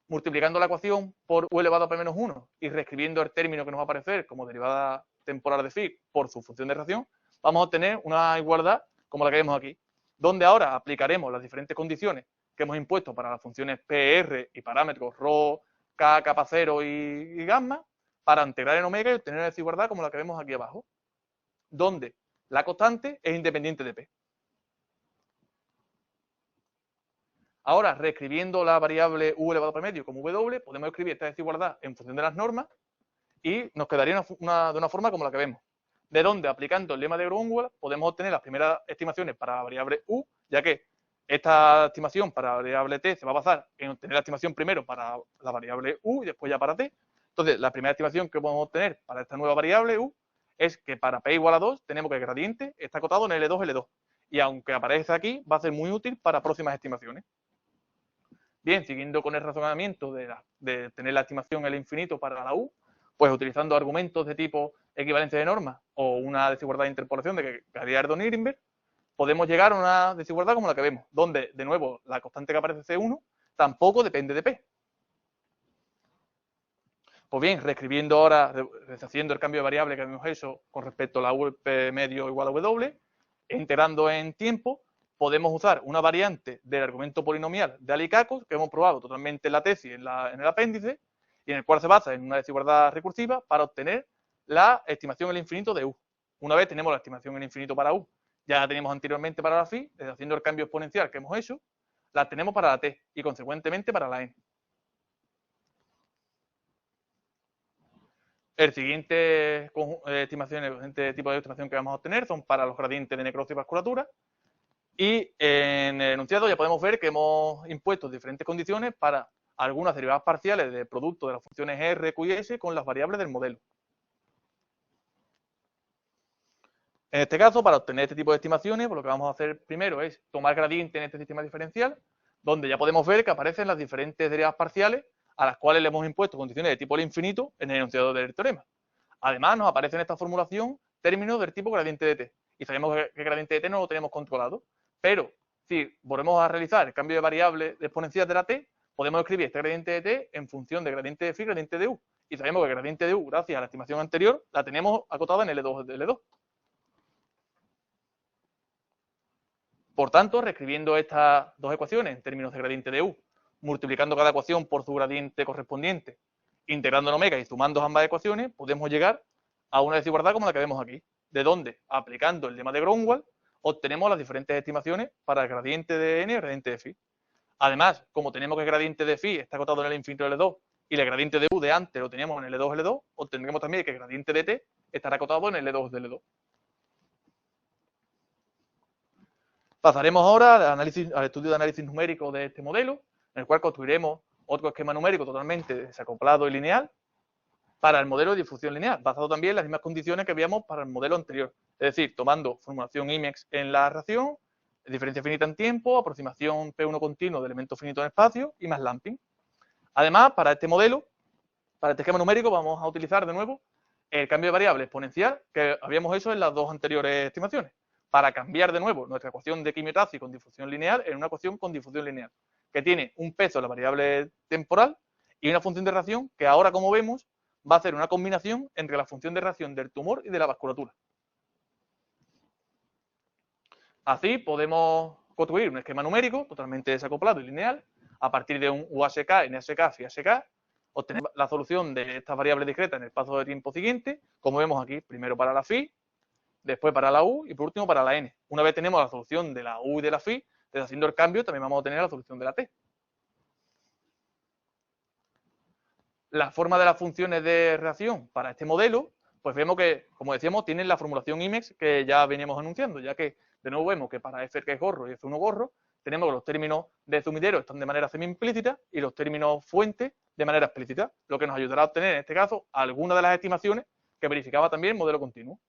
Multiplicando la ecuación por u elevado a p menos 1 y reescribiendo el término que nos va a aparecer como derivada temporal de phi por su función de reacción, vamos a obtener una igualdad como la que vemos aquí, donde ahora aplicaremos las diferentes condiciones que hemos impuesto para las funciones P, R y parámetros Rho, K, kappa 0 y gamma, para integrar en omega y obtener una desigualdad como la que vemos aquí abajo, donde la constante es independiente de P. Ahora, reescribiendo la variable u elevado a p medio como w, podemos escribir esta desigualdad en función de las normas y nos quedaría de una forma como la que vemos, de donde aplicando el lema de Gromwald podemos obtener las primeras estimaciones para la variable u, ya que esta estimación para la variable t se va a basar en obtener la estimación primero para la variable u y después ya para t. Entonces, la primera estimación que podemos obtener para esta nueva variable u es que para p igual a 2 tenemos que el gradiente está acotado en L2, L2. Y aunque aparece aquí, va a ser muy útil para próximas estimaciones. Bien, siguiendo con el razonamiento de tener la estimación L infinito para la u, pues utilizando argumentos de tipo equivalencia de normas o una desigualdad de interpolación de Gallardo-Nirenberg, podemos llegar a una desigualdad como la que vemos, donde, de nuevo, la constante que aparece C1 tampoco depende de P. Pues bien, reescribiendo ahora, deshaciendo el cambio de variable que hemos hecho con respecto a la u P medio igual a W, e integrando en tiempo, podemos usar una variante del argumento polinomial de Alicacos, que hemos probado totalmente en la tesis, en el apéndice, y en el cual se basa en una desigualdad recursiva para obtener la estimación en el infinito de u. Una vez tenemos la estimación en el infinito para u, ya la teníamos anteriormente para la phi, haciendo el cambio exponencial que hemos hecho, la tenemos para la t y consecuentemente para la n. El siguiente tipo de estimación que vamos a obtener son para los gradientes de necrosis y vasculatura. Y en el enunciado ya podemos ver que hemos impuesto diferentes condiciones para algunas derivadas parciales del producto de las funciones R, Q y S con las variables del modelo. En este caso, para obtener este tipo de estimaciones, pues lo que vamos a hacer primero es tomar gradiente en este sistema diferencial, donde ya podemos ver que aparecen las diferentes derivadas parciales a las cuales le hemos impuesto condiciones de tipo L infinito en el enunciado del teorema. Además, nos aparece en esta formulación términos del tipo gradiente de t. Y sabemos que el gradiente de t no lo tenemos controlado. Pero si volvemos a realizar el cambio de variable de exponencial de la t, podemos escribir este gradiente de t en función de gradiente de phi y gradiente de u. Y sabemos que el gradiente de u, gracias a la estimación anterior, la tenemos acotada en L2 de L2. Por tanto, reescribiendo estas dos ecuaciones en términos de gradiente de u, multiplicando cada ecuación por su gradiente correspondiente, integrando en omega y sumando ambas ecuaciones, podemos llegar a una desigualdad como la que vemos aquí, de donde, aplicando el lema de Gromwald, obtenemos las diferentes estimaciones para el gradiente de n y el gradiente de phi. Además, como tenemos que el gradiente de phi está acotado en el infinito de L2 y el gradiente de u de antes lo teníamos en L2, L2, obtendremos también que el gradiente de t estará acotado en L2 de L2. Pasaremos ahora al estudio de análisis numérico de este modelo, en el cual construiremos otro esquema numérico totalmente desacoplado y lineal, para el modelo de difusión lineal, basado también en las mismas condiciones que veíamos para el modelo anterior. Es decir, tomando formulación IMEX en la reacción, diferencia finita en tiempo, aproximación P1 continuo de elemento finito en espacio y más lamping. Además, para este modelo, para este esquema numérico, vamos a utilizar de nuevo el cambio de variable exponencial que habíamos hecho en las dos anteriores estimaciones, para cambiar de nuevo nuestra ecuación de quimiotaxis con difusión lineal en una ecuación con difusión lineal, que tiene un peso en la variable temporal y una función de reacción que ahora, como vemos, va a ser una combinación entre la función de reacción del tumor y de la vasculatura. Así podemos construir un esquema numérico totalmente desacoplado y lineal a partir de un UHK, NHK, FIHK, obtener la solución de estas variables discretas en el paso de tiempo siguiente, como vemos aquí, primero para la phi, después para la u y por último para la n. Una vez tenemos la solución de la u y de la phi, deshaciendo el cambio también vamos a obtener la solución de la t. La forma de las funciones de reacción para este modelo, pues vemos que, como decíamos, tienen la formulación IMEX que ya veníamos anunciando, ya que de nuevo vemos que para F que es gorro y F1 gorro, tenemos que los términos de sumidero están de manera semi-implícita y los términos fuente de manera explícita, lo que nos ayudará a obtener en este caso algunas de las estimaciones que verificaba también el modelo continuo.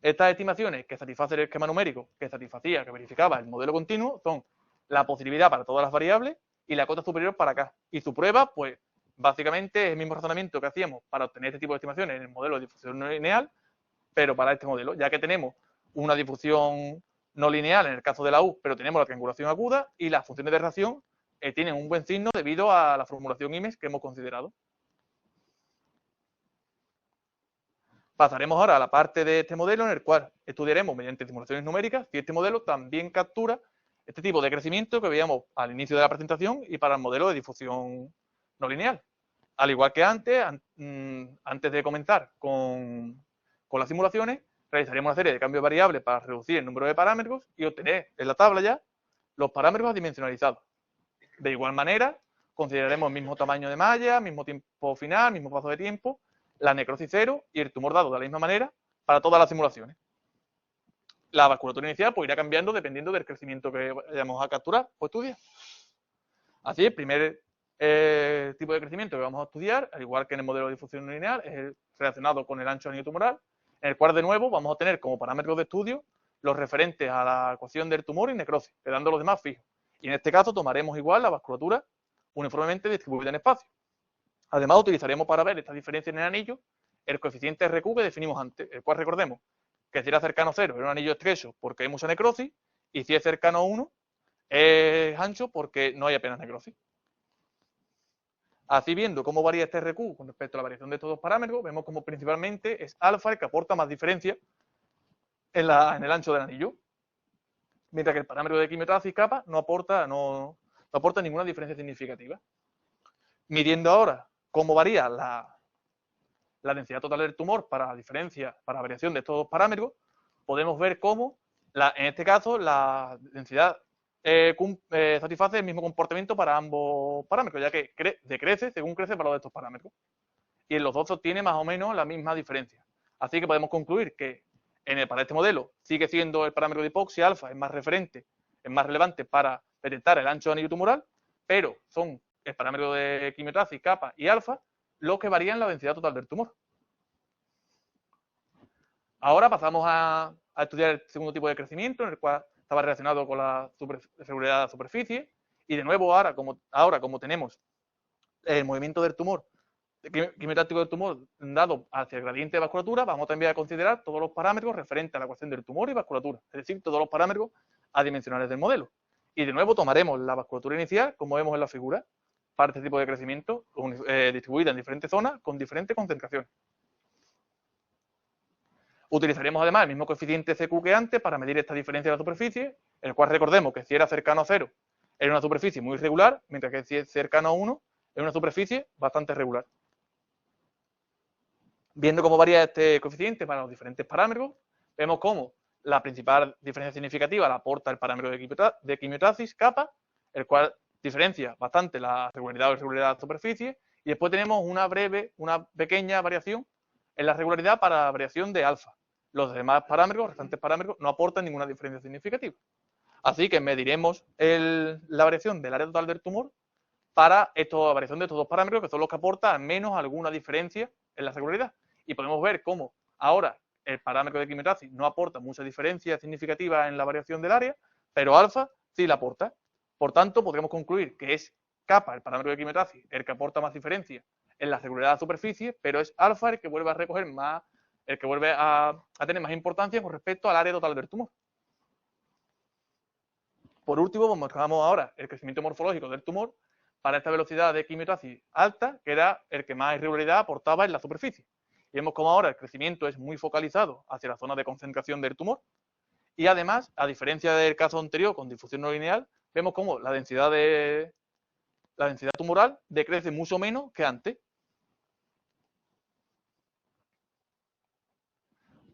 Estas estimaciones que satisfacen el esquema numérico que satisfacía, que verificaba el modelo continuo, son la posibilidad para todas las variables y la cota superior para acá. Y su prueba, pues, básicamente es el mismo razonamiento que hacíamos para obtener este tipo de estimaciones en el modelo de difusión no lineal, pero para este modelo, ya que tenemos una difusión no lineal en el caso de la U, pero tenemos la triangulación aguda y las funciones de reacción tienen un buen signo debido a la formulación IMEX que hemos considerado. Pasaremos ahora a la parte de este modelo en el cual estudiaremos mediante simulaciones numéricas si este modelo también captura este tipo de crecimiento que veíamos al inicio de la presentación y para el modelo de difusión no lineal. Al igual que antes, antes de comenzar con las simulaciones, realizaremos una serie de cambios de variables para reducir el número de parámetros y obtener en la tabla ya los parámetros adimensionalizados. De igual manera, consideraremos el mismo tamaño de malla, mismo tiempo final, mismo plazo de tiempo, la necrosis cero y el tumor dado de la misma manera para todas las simulaciones. La vasculatura inicial pues irá cambiando dependiendo del crecimiento que vayamos a capturar o estudiar. Así, el primer tipo de crecimiento que vamos a estudiar, al igual que en el modelo de difusión lineal, es el relacionado con el ancho de anillo tumoral, en el cual de nuevo vamos a tener como parámetros de estudio los referentes a la ecuación del tumor y necrosis, quedando los demás fijos. Y en este caso tomaremos igual la vasculatura uniformemente distribuida en espacio. Además, utilizaremos para ver esta diferencia en el anillo el coeficiente RQ que definimos antes, el cual recordemos que si era cercano a 0 era un anillo estrecho porque hay mucha necrosis y si es cercano a 1 es ancho porque no hay apenas necrosis. Así, viendo cómo varía este RQ con respecto a la variación de estos dos parámetros, vemos como principalmente es alfa el que aporta más diferencia en el ancho del anillo, mientras que el parámetro de quimiotaxis kappa no aporta ninguna diferencia significativa. Midiendo ahora cómo varía la densidad total del tumor para la variación de estos dos parámetros, podemos ver cómo, en este caso, la densidad satisface el mismo comportamiento para ambos parámetros, ya que decrece según crece el valor de estos parámetros. Y en los dos obtiene más o menos la misma diferencia. Así que podemos concluir que para este modelo sigue siendo el parámetro de hipoxia alfa, es más relevante para detectar el ancho de anillo tumoral, pero son el parámetro de quimiotaxis, kappa y alfa, los que varían la densidad total del tumor. Ahora pasamos a estudiar el segundo tipo de crecimiento, en el cual estaba relacionado con la regularidad de la superficie. Y de nuevo, ahora como tenemos el movimiento del tumor, quimiotáctico del tumor dado hacia el gradiente de vasculatura, vamos también a considerar todos los parámetros referentes a la ecuación del tumor y vasculatura, es decir, todos los parámetros adimensionales del modelo. Y de nuevo tomaremos la vasculatura inicial, como vemos en la figura, para este tipo de crecimiento, distribuida en diferentes zonas con diferentes concentraciones. Utilizaremos además el mismo coeficiente CQ que antes para medir esta diferencia de la superficie, el cual recordemos que si era cercano a 0 era una superficie muy irregular, mientras que si es cercano a 1 es una superficie bastante regular. Viendo cómo varía este coeficiente para los diferentes parámetros, vemos cómo la principal diferencia significativa la aporta el parámetro de quimiotaxis, kappa, el cual diferencia bastante la regularidad o irregularidad de la superficie, y después tenemos una pequeña variación en la regularidad para la variación de alfa. Los demás parámetros, restantes parámetros, no aportan ninguna diferencia significativa. Así que mediremos la variación del área total del tumor para la variación de estos dos parámetros, que son los que aportan al menos alguna diferencia en la regularidad. Y podemos ver cómo ahora el parámetro de quimiotaxis no aporta mucha diferencia significativa en la variación del área, pero alfa sí la aporta. Por tanto, podríamos concluir que es kappa, el parámetro de quimiotaxis, el que aporta más diferencia en la regularidad de la superficie, pero es alfa el que vuelve a recoger más, el que vuelve a tener más importancia con respecto al área total del tumor. Por último, mostramos ahora el crecimiento morfológico del tumor para esta velocidad de quimiotaxis alta, que era el que más irregularidad aportaba en la superficie. Y vemos como ahora el crecimiento es muy focalizado hacia la zona de concentración del tumor. Y además, a diferencia del caso anterior con difusión no lineal, vemos como la densidad tumoral decrece mucho menos que antes.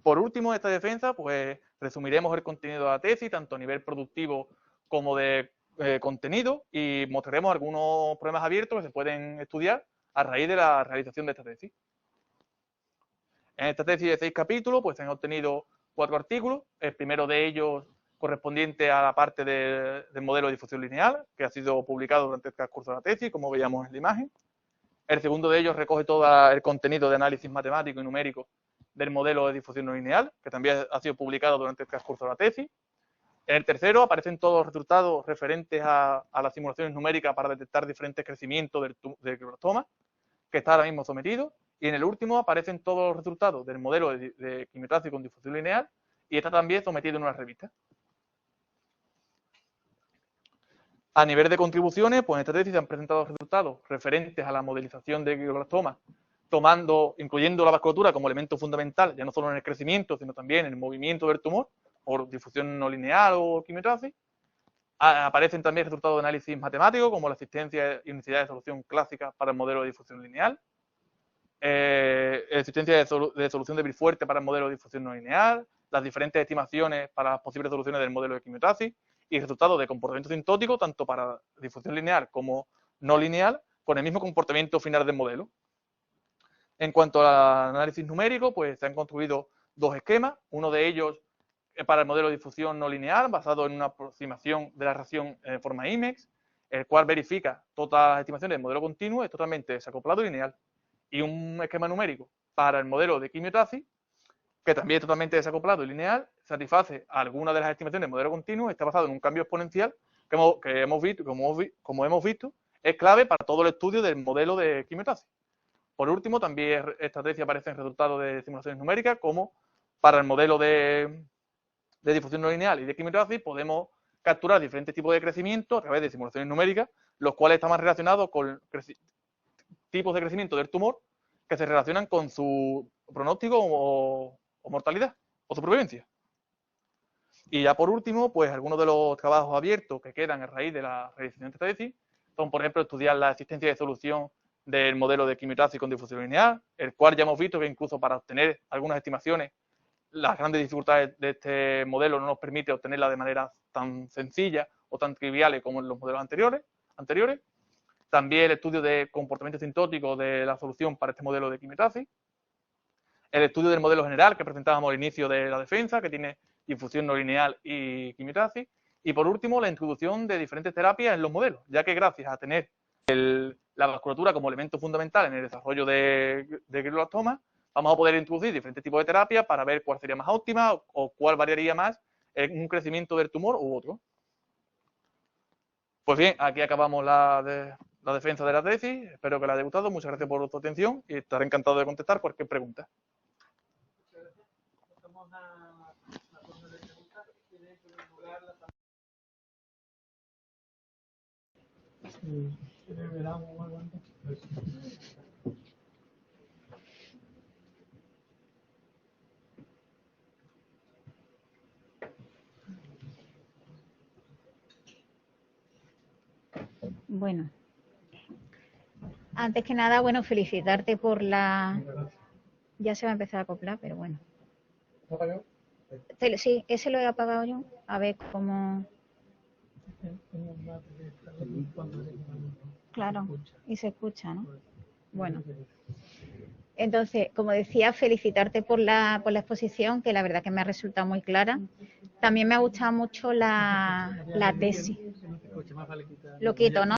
Por último, en esta defensa, pues resumiremos el contenido de la tesis, tanto a nivel productivo como de contenido, y mostraremos algunos problemas abiertos que se pueden estudiar a raíz de la realización de esta tesis. En esta tesis de 6 capítulos, pues se han obtenido 4 artículos. El primero de ellos correspondiente a la parte del modelo de difusión lineal, que ha sido publicado durante el transcurso de la tesis, como veíamos en la imagen. El segundo de ellos recoge todo el contenido de análisis matemático y numérico del modelo de difusión no lineal, que también ha sido publicado durante el transcurso de la tesis. En el tercero aparecen todos los resultados referentes a las simulaciones numéricas para detectar diferentes crecimientos del glioblastoma, que está ahora mismo sometido. Y en el último aparecen todos los resultados del modelo de quimiotaxis con difusión lineal, y está también sometido en una revista. A nivel de contribuciones, pues en esta tesis se han presentado resultados referentes a la modelización de glioblastoma, incluyendo la vasculatura como elemento fundamental, ya no solo en el crecimiento, sino también en el movimiento del tumor, por difusión no lineal o quimiotaxis. Aparecen también resultados de análisis matemático, como la existencia y unicidad de solución clásica para el modelo de difusión lineal, existencia de solución de Brifuerte para el modelo de difusión no lineal, las diferentes estimaciones para las posibles soluciones del modelo de quimiotaxis y resultados de comportamiento sintótico, tanto para difusión lineal como no lineal, con el mismo comportamiento final del modelo. En cuanto al análisis numérico, pues se han construido 2 esquemas, uno de ellos para el modelo de difusión no lineal, basado en una aproximación de la reacción en forma IMEX, el cual verifica todas las estimaciones del modelo continuo, es totalmente desacoplado y lineal. Y un esquema numérico para el modelo de quimiotaxis, que también es totalmente desacoplado y lineal, satisface algunas de las estimaciones del modelo continuo, está basado en un cambio exponencial que hemos visto, como hemos visto, es clave para todo el estudio del modelo de quimiotaxis. Por último, también esta tesis aparece en resultados de simulaciones numéricas, como para el modelo de difusión no lineal y de quimiotaxis podemos capturar diferentes tipos de crecimiento a través de simulaciones numéricas, los cuales están más relacionados con tipos de crecimiento del tumor que se relacionan con su pronóstico o mortalidad o supervivencia. Y ya por último, pues algunos de los trabajos abiertos que quedan a raíz de la realización de esta tesis son, por ejemplo, estudiar la existencia de solución del modelo de quimiotaxis con difusión lineal, el cual ya hemos visto que incluso para obtener algunas estimaciones, las grandes dificultades de este modelo no nos permite obtenerla de manera tan sencilla o tan triviales como en los modelos anteriores. También el estudio de comportamiento sintótico de la solución para este modelo de quimiotaxis. El estudio del modelo general que presentábamos al inicio de la defensa, que tiene difusión no lineal y quimiotaxis. Y por último, la introducción de diferentes terapias en los modelos, ya que gracias a tener la vasculatura como elemento fundamental en el desarrollo de glioblastoma, vamos a poder introducir diferentes tipos de terapias para ver cuál sería más óptima o cuál variaría más en un crecimiento del tumor u otro. Pues bien, aquí acabamos la defensa de la tesis. Espero que les haya gustado. Muchas gracias por su atención y estaré encantado de contestar cualquier pregunta. Muchas gracias. Pasamos a la ronda de preguntas. ¿Tiene que regular la Bueno, antes que nada, bueno, felicitarte por la... Ya se va a empezar a acoplar, pero bueno. ¿Lo apagó? Sí, ese lo he apagado yo. A ver cómo... Claro, y se escucha, ¿no? Bueno. Entonces, como decía, felicitarte por la exposición, que la verdad que me ha resultado muy clara. También me ha gustado mucho la tesis. Lo quito, ¿no?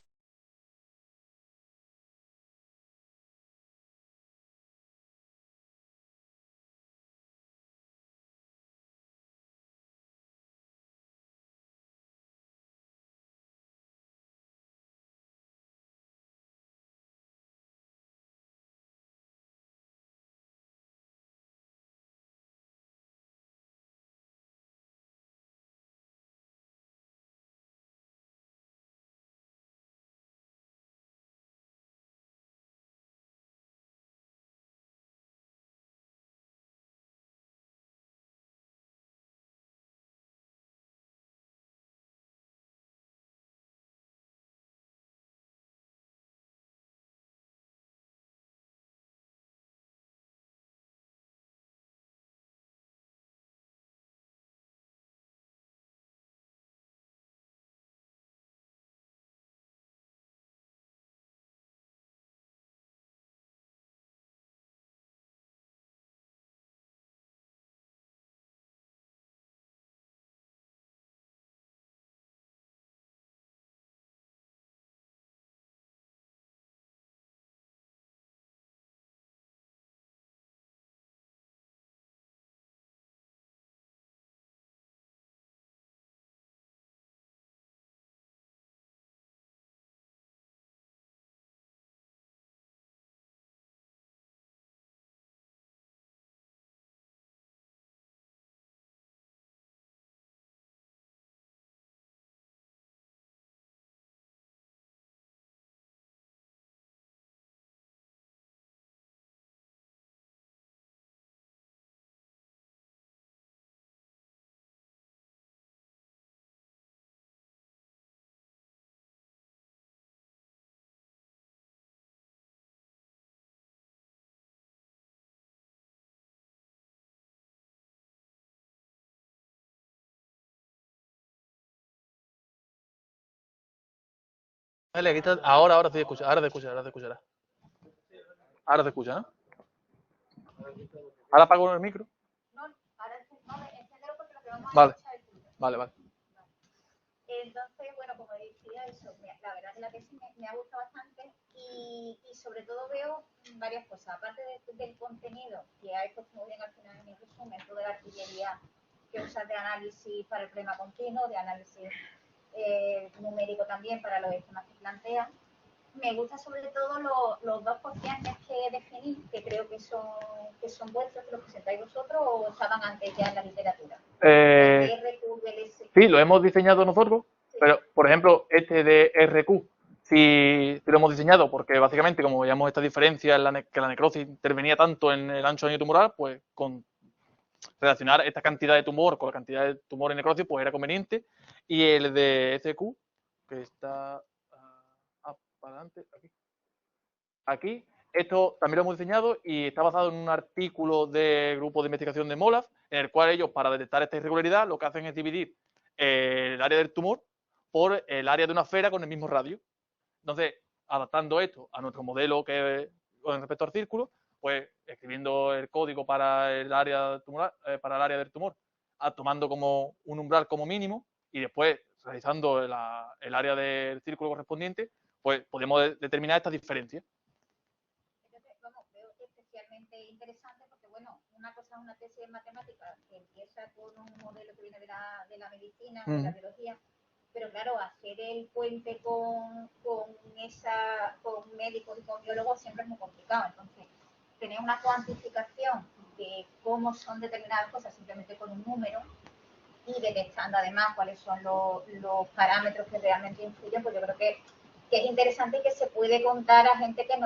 Vale, ahora te escucha, ahora te escuchará. Ahora te escucha, ¿no? Ahora apago el micro. No, ahora enciéndelo porque lo que vamos a Vale, escuchar es tuyo. vale. Entonces, bueno, como decía, eso, la verdad que la tesis me ha gustado bastante y sobre todo veo varias cosas. Aparte del contenido, que ha hecho muy bien al final en mi resumen, toda la artillería que usas de análisis para el problema continuo, de análisis numérico también para los esquemas que plantea. Me gusta sobre todo los dos cocientes que definís, que creo que son vuestros, que los presentáis vosotros o estaban antes ya en la literatura. Sí, lo hemos diseñado nosotros, Sí. pero por ejemplo, este de RQ, sí lo hemos diseñado porque básicamente como veíamos esta diferencia en que la necrosis intervenía tanto en el ancho daño tumoral, pues con relacionar esta cantidad de tumor con la cantidad de tumor en necrosis, pues era conveniente. Y el de SQ, que está para adelante, aquí, esto también lo hemos diseñado y está basado en un artículo del grupo de investigación de Molas, en el cual ellos, para detectar esta irregularidad, lo que hacen es dividir el área del tumor por el área de una esfera con el mismo radio. Entonces, adaptando esto a nuestro modelo que con respecto al círculo, pues escribiendo el código para el área tumoral, para el área del tumor, tomando como un umbral como mínimo y después realizando el área del círculo correspondiente, pues podemos determinar estas diferencias. Entonces, vamos, veo que es especialmente interesante porque, bueno, una cosa es una tesis en matemáticas que empieza con un modelo que viene de la medicina, de la biología, pero claro, hacer el puente con médicos y con biólogos siempre es muy complicado. Entonces, tener una cuantificación de cómo son determinadas cosas simplemente con un número y detectando además cuáles son los parámetros que realmente influyen, pues yo creo que es interesante y que se puede contar a gente que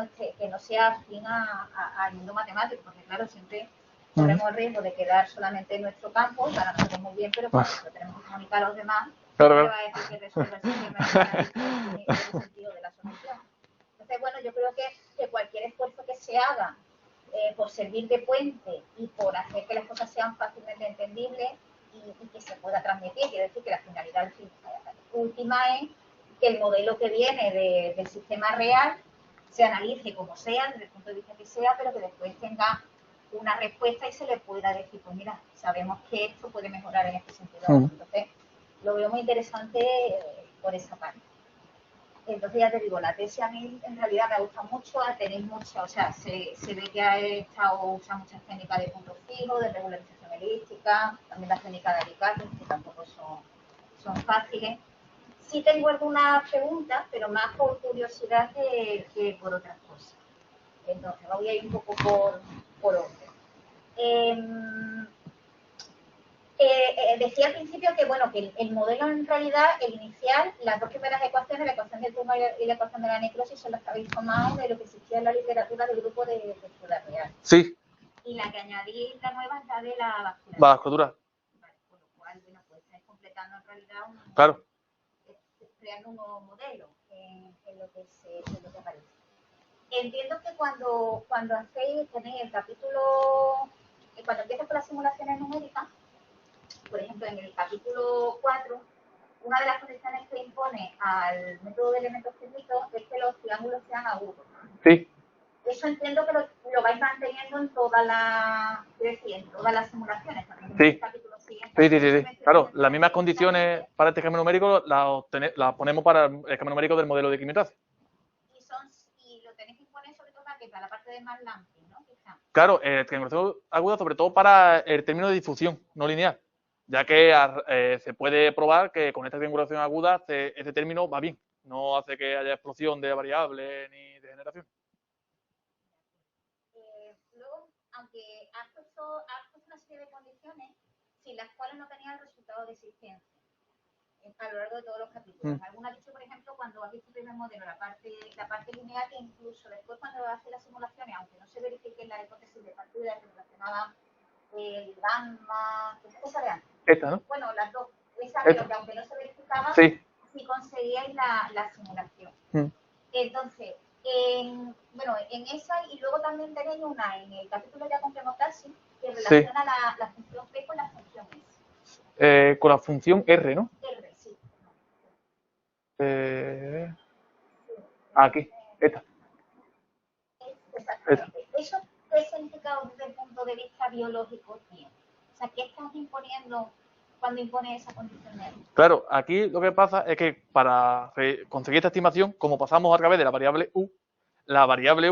no sea afín al mundo matemático, porque claro, siempre corremos el riesgo de quedar solamente en nuestro campo, para nosotros muy bien, pero cuando lo tenemos que comunicar a los demás, Claro. va a decir que resuelva el sistema y el sentido de la solución. Entonces, bueno, yo creo que cualquier esfuerzo que se haga por servir de puente y por hacer que las cosas sean fácilmente entendibles y que se pueda transmitir, quiero decir que la finalidad última es que el modelo que viene del sistema real se analice como sea, desde el punto de vista que sea, pero que después tenga una respuesta y se le pueda decir, pues mira, sabemos que esto puede mejorar en este sentido. Entonces, lo veo muy interesante por esa parte. Entonces, ya te digo, la tesis a mí en realidad me gusta mucho, tenéis mucha, o sea, se ve que ha estado usando muchas técnicas de puntos fijos, de regularización elíptica, también las técnicas de alicates, que tampoco son fáciles. Sí tengo algunas preguntas, pero más por curiosidad que por otras cosas. Entonces, me voy a ir un poco por orden. Decía al principio que, bueno, que el modelo en realidad, el inicial, las dos primeras ecuaciones, la ecuación del tumor y la ecuación de la necrosis, son las que habéis tomado de lo que existía en la literatura del grupo de Ciudad Real. Sí. Y la que añadí, la nueva, es la de la vasculatura. Vale, con lo cual, bueno, pues estáis completando en realidad claro. creando un nuevo modelo en lo que aparece. Entiendo que cuando tenéis el capítulo, cuando empiezas con las simulaciones numéricas, por ejemplo, en el capítulo 4, una de las condiciones que impone al método de elementos finitos es que los triángulos sean agudos. Sí. Eso entiendo que lo vais manteniendo en todas las simulaciones. Sí. El capítulo siguiente, sí. Claro, las mismas condiciones para este esquema numérico las ponemos para el esquema numérico del modelo de quimiotrace. Y lo tenéis que imponer sobre todo para la parte de MATLAB, ¿no? Quizá. Claro, triangulación aguda sobre todo para el término de difusión no lineal, ya que se puede probar que con esta triangulación aguda ese término va bien, no hace que haya explosión de variables ni de generación. Luego, aunque has puesto una serie de condiciones sin las cuales no tenías el resultado de existencia a lo largo de todos los capítulos. Alguna ha dicho, por ejemplo, cuando has visto el primer modelo, la parte lineal, e incluso después cuando haces las simulaciones, aunque no se verifique la hipótesis de partida relacionada el gamma, ¿qué sale antes? Esta, ¿no? Bueno, las dos. Esa, pero que aunque no se verificaba, sí conseguíais la simulación. Entonces, en esa, y luego también tenéis una en el capítulo ya con Chemotaxis, que relaciona la función P con la función S. Con la función R, ¿no? R, sí. Aquí, esta. Exactamente. ¿Eso qué significado desde el punto de vista biológico tiene? O sea, ¿qué estás imponiendo cuando impones esa condición? Claro, aquí lo que pasa es que para conseguir esta estimación, como pasamos a través de la variable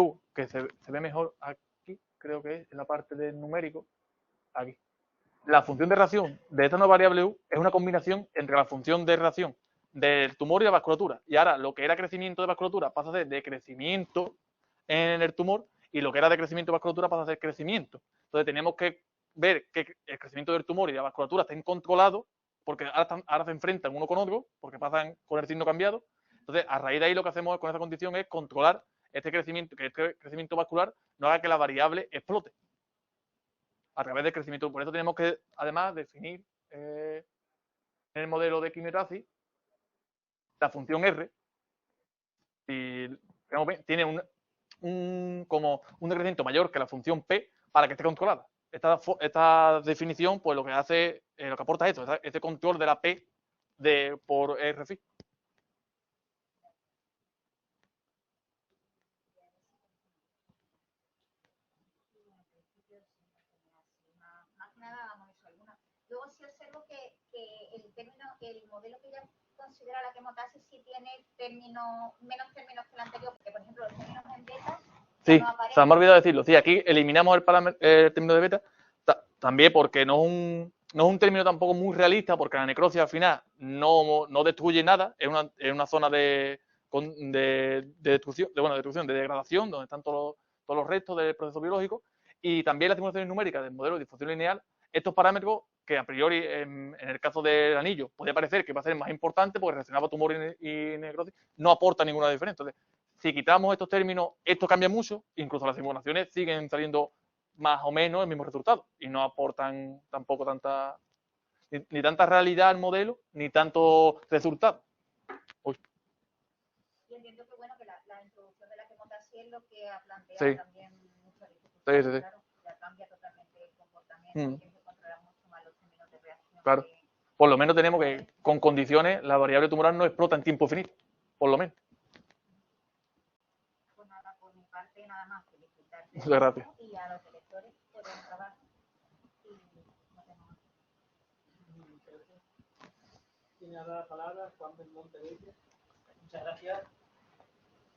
u, que se ve mejor aquí, creo que es en la parte del numérico, aquí. La función de reacción de esta nueva variable u es una combinación entre la función de reacción del tumor y la vasculatura. Y ahora lo que era crecimiento de vasculatura pasa a ser decrecimiento en el tumor y lo que era decrecimiento de vasculatura pasa a ser crecimiento. Entonces tenemos que ver que el crecimiento del tumor y la vasculatura estén controlados porque ahora se enfrentan uno con otro porque pasan con el signo cambiado. Entonces, a raíz de ahí lo que hacemos con esa condición es controlar este crecimiento, que este crecimiento vascular no haga que la variable explote a través del crecimiento. Por eso tenemos que, además, definir en el modelo de quimiotaxis la función R. Y tiene como un decrecimiento mayor que la función P para que esté controlada. Esta definición, pues lo que hace, lo que aporta es esto, este control de la P por RFI. Luego sí observo que el modelo que ya considera la quemotaxis sí tiene menos términos que el anterior, porque por ejemplo los términos en beta sí, no aparecen. se me ha olvidado decirlo. Sí, aquí eliminamos el término de beta, también porque no es un término tampoco muy realista, porque la necrosis al final no destruye nada, es una zona de destrucción, de degradación, donde están todos los restos del proceso biológico, y también las simulaciones numéricas del modelo de difusión lineal, estos parámetros que a priori en el caso del anillo podría parecer que va a ser más importante porque relacionaba tumor y necrosis, no aporta ninguna diferencia. Entonces, si quitamos estos términos, esto cambia mucho, incluso las simulaciones siguen saliendo más o menos el mismo resultado y no aportan tampoco ni tanta realidad al modelo, ni tanto resultado. Uy. Y entiendo que bueno que la introducción de la quemotaxis es lo que ha planteado Sí. también muchas dificultades. Sí. Claro, ya cambia totalmente el comportamiento y tienes que controlar mucho más los términos de reacción. Claro. Por lo menos tenemos que, con condiciones, la variable tumoral no explota en tiempo finito. Por lo menos. Pues nada, por mi parte, nada más. Felicitarte. Muchas gracias. Y a los electores por el trabajo. Y nos vemos. Tiene ahora la palabra Juan Belmonte Bello. Muchas gracias.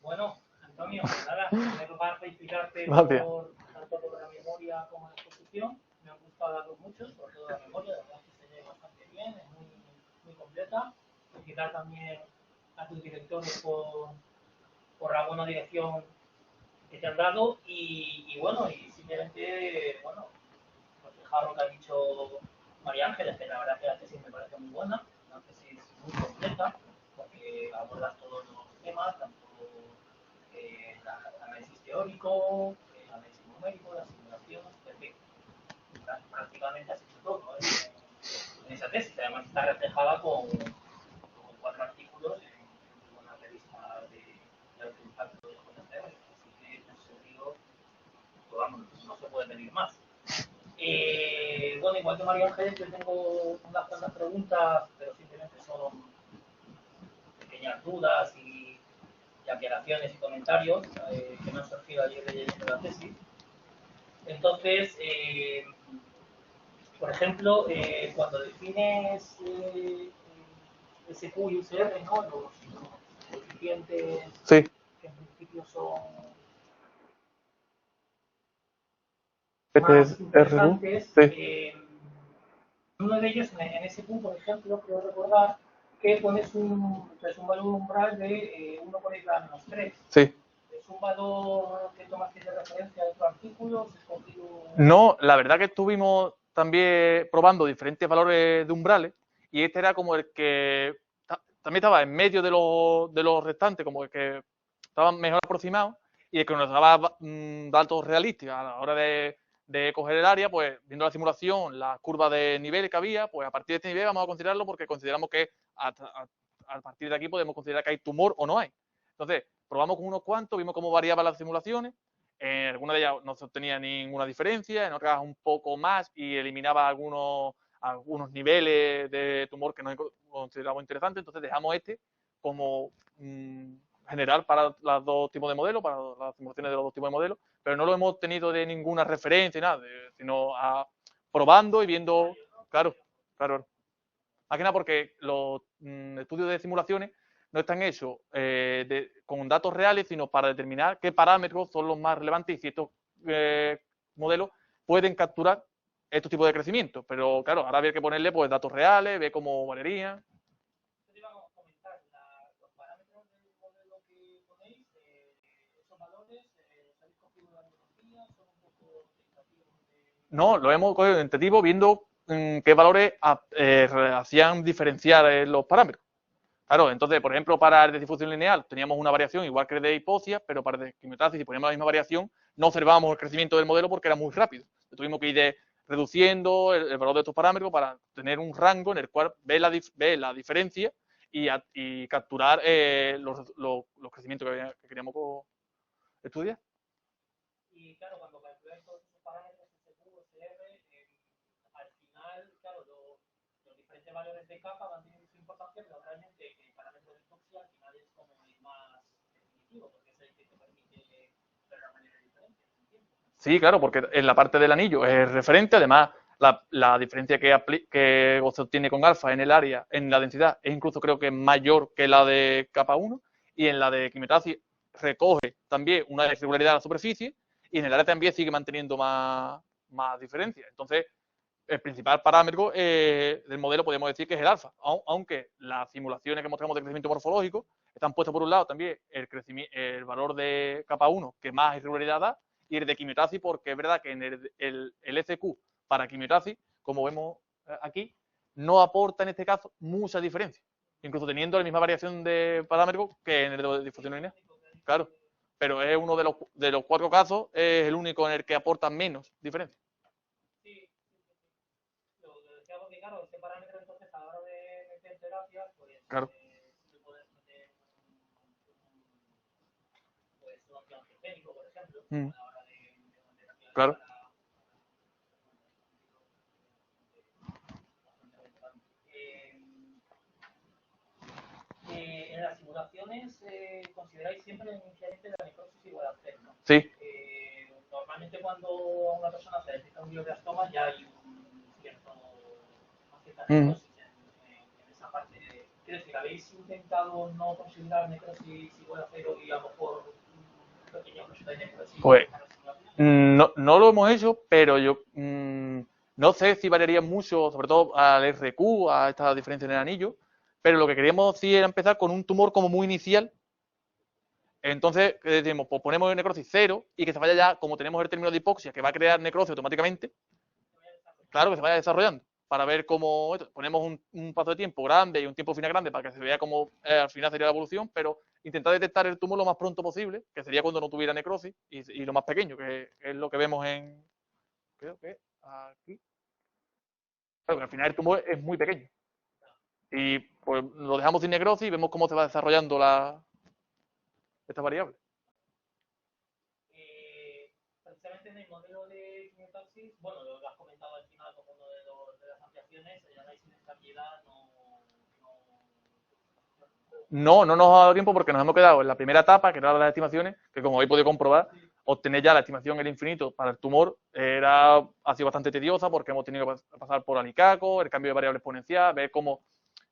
Bueno, Antonio, nada, en primer lugar felicitarte tanto por la memoria como la exposición. Me han gustado las dos mucho, sobre todo la memoria, la verdad que se lee bastante bien, es muy completa. Felicitar también a tus directores por la buena dirección que te han dado y bueno, y simplemente, bueno, reflejar lo que ha dicho María Ángeles, que la verdad que la tesis me parece muy buena, una tesis muy completa, porque abordas todos los temas, tanto el análisis teórico, el análisis numérico, la simulación, etc. Prácticamente has hecho todo en esa tesis, además está reflejada con 4 artículos en una revista de alto impacto de JCR, así que en ese sentido, pues vamos, no se puede pedir más. Bueno, igual que María Ángeles, yo tengo unas cuantas preguntas, pero simplemente son pequeñas dudas y aclaraciones y comentarios que me han surgido ayer leyendo la tesis. Entonces, por ejemplo, cuando defines SQ y UCR, ¿no? Los coeficientes sí. Que en principio son más interesantes. Sí. Uno de ellos, en SQ, por ejemplo, creo recordar que pones un valor umbral de 1 por -3. Sí. ¿Es un valor que tomaste de referencia de otro artículo? No, la verdad que estuvimos también probando diferentes valores de umbrales y este era como el que también estaba en medio de los restantes, como el que estaba mejor aproximado y el que nos daba datos realísticos a la hora de coger el área, pues viendo la simulación, las curvas de nivel que había, pues a partir de este nivel vamos a considerarlo porque consideramos que a partir de aquí podemos considerar que hay tumor o no hay. Entonces, probamos con unos cuantos, vimos cómo variaban las simulaciones. En algunas de ellas no se obtenía ninguna diferencia, en otras un poco más y eliminaba algunos niveles de tumor que no consideramos interesantes. Entonces dejamos este como general para los dos tipos de modelos, para las simulaciones de los dos tipos de modelos, pero no lo hemos tenido de ninguna referencia, nada, sino probando y viendo, claro. Más que nada porque los estudios de simulaciones no están hechos con datos reales, sino para determinar qué parámetros son los más relevantes y si estos modelos pueden capturar estos tipos de crecimiento. Pero claro, ahora habría que ponerle pues datos reales, ver cómo variarían. Los parámetros del modelo que ponéis, esos valores, ¿sabéis configurar son un poco tentativos? No, lo hemos cogido tentativo viendo qué valores hacían diferenciar los parámetros. Claro, entonces, por ejemplo, para el de difusión lineal teníamos una variación igual que el de hipoxia, pero para el de quimiotaxis, si poníamos la misma variación, no observábamos el crecimiento del modelo porque era muy rápido. Tuvimos que ir reduciendo el valor de estos parámetros para tener un rango en el cual ve la diferencia y capturar los crecimientos que queríamos estudiar. Y claro, cuando calculáis todos esos parámetros, SQ, SR, al final, claro, los diferentes valores de capa van teniendo su importancia, pero realmente el parámetro de hipoxia al final es como el más definitivo, porque es el que te permite ver la manera diferente. Sí, claro, porque en la parte del anillo es referente, además la diferencia que se obtiene con alfa en el área, en la densidad, es incluso creo que es mayor que la de capa 1, y en la de quimiotaxis recoge también una irregularidad de la superficie, y en el área también sigue manteniendo más diferencia. Entonces, el principal parámetro del modelo podemos decir que es el alfa, aunque las simulaciones que mostramos de crecimiento morfológico están puestas por un lado también el valor de capa 1 que más irregularidad da, y el de quimiotaxis, porque es verdad que en el SQ para quimiotaxis, como vemos aquí, no aporta en este caso mucha diferencia, incluso teniendo la misma variación de parámetros que en el de difusión lineal. Claro, pero es uno de los 4 casos, es el único en el que aporta menos diferencia. Lo decía porque, claro, este parámetro entonces a la hora de meter terapia, pues claro. sí le puedes meter pues un antiangiogénico, por ejemplo, a la hora de meter terapia. Claro. En las simulaciones consideráis siempre inicialmente la necrosis igual a 0, ¿no? Sí. Normalmente cuando una persona se detecta un glioblastoma ya hay una cierta necrosis en esa parte. Quiero decir, ¿habéis intentado no considerar necrosis igual a 0 y a lo mejor un pequeño porcentaje de necrosis? Pues no lo hemos hecho, pero yo no sé si variaría mucho, sobre todo al RQ, a esta diferencia en el anillo, pero lo que queríamos sí era empezar con un tumor como muy inicial. Entonces, decimos, pues ponemos necrosis 0 y que se vaya ya, como tenemos el término de hipoxia, que va a crear necrosis automáticamente, claro que se vaya desarrollando, para ver cómo ponemos un paso de tiempo grande y un tiempo final grande para que se vea cómo al final sería la evolución, pero intentar detectar el tumor lo más pronto posible, que sería cuando no tuviera necrosis, y lo más pequeño, que es lo que vemos creo que aquí. Claro, que al final el tumor es muy pequeño. Y pues lo dejamos sin necrosis y vemos cómo se va desarrollando esta variable. Precisamente en el modelo de quimiotaxis, bueno, lo has comentado al final como uno de las ampliaciones, el análisis de estabilidad no nos ha dado tiempo porque nos hemos quedado en la primera etapa, que era las estimaciones, que como habéis podido comprobar, obtener ya la estimación en el infinito para el tumor ha sido bastante tediosa porque hemos tenido que pasar por alicaco, el cambio de variable exponencial, ver cómo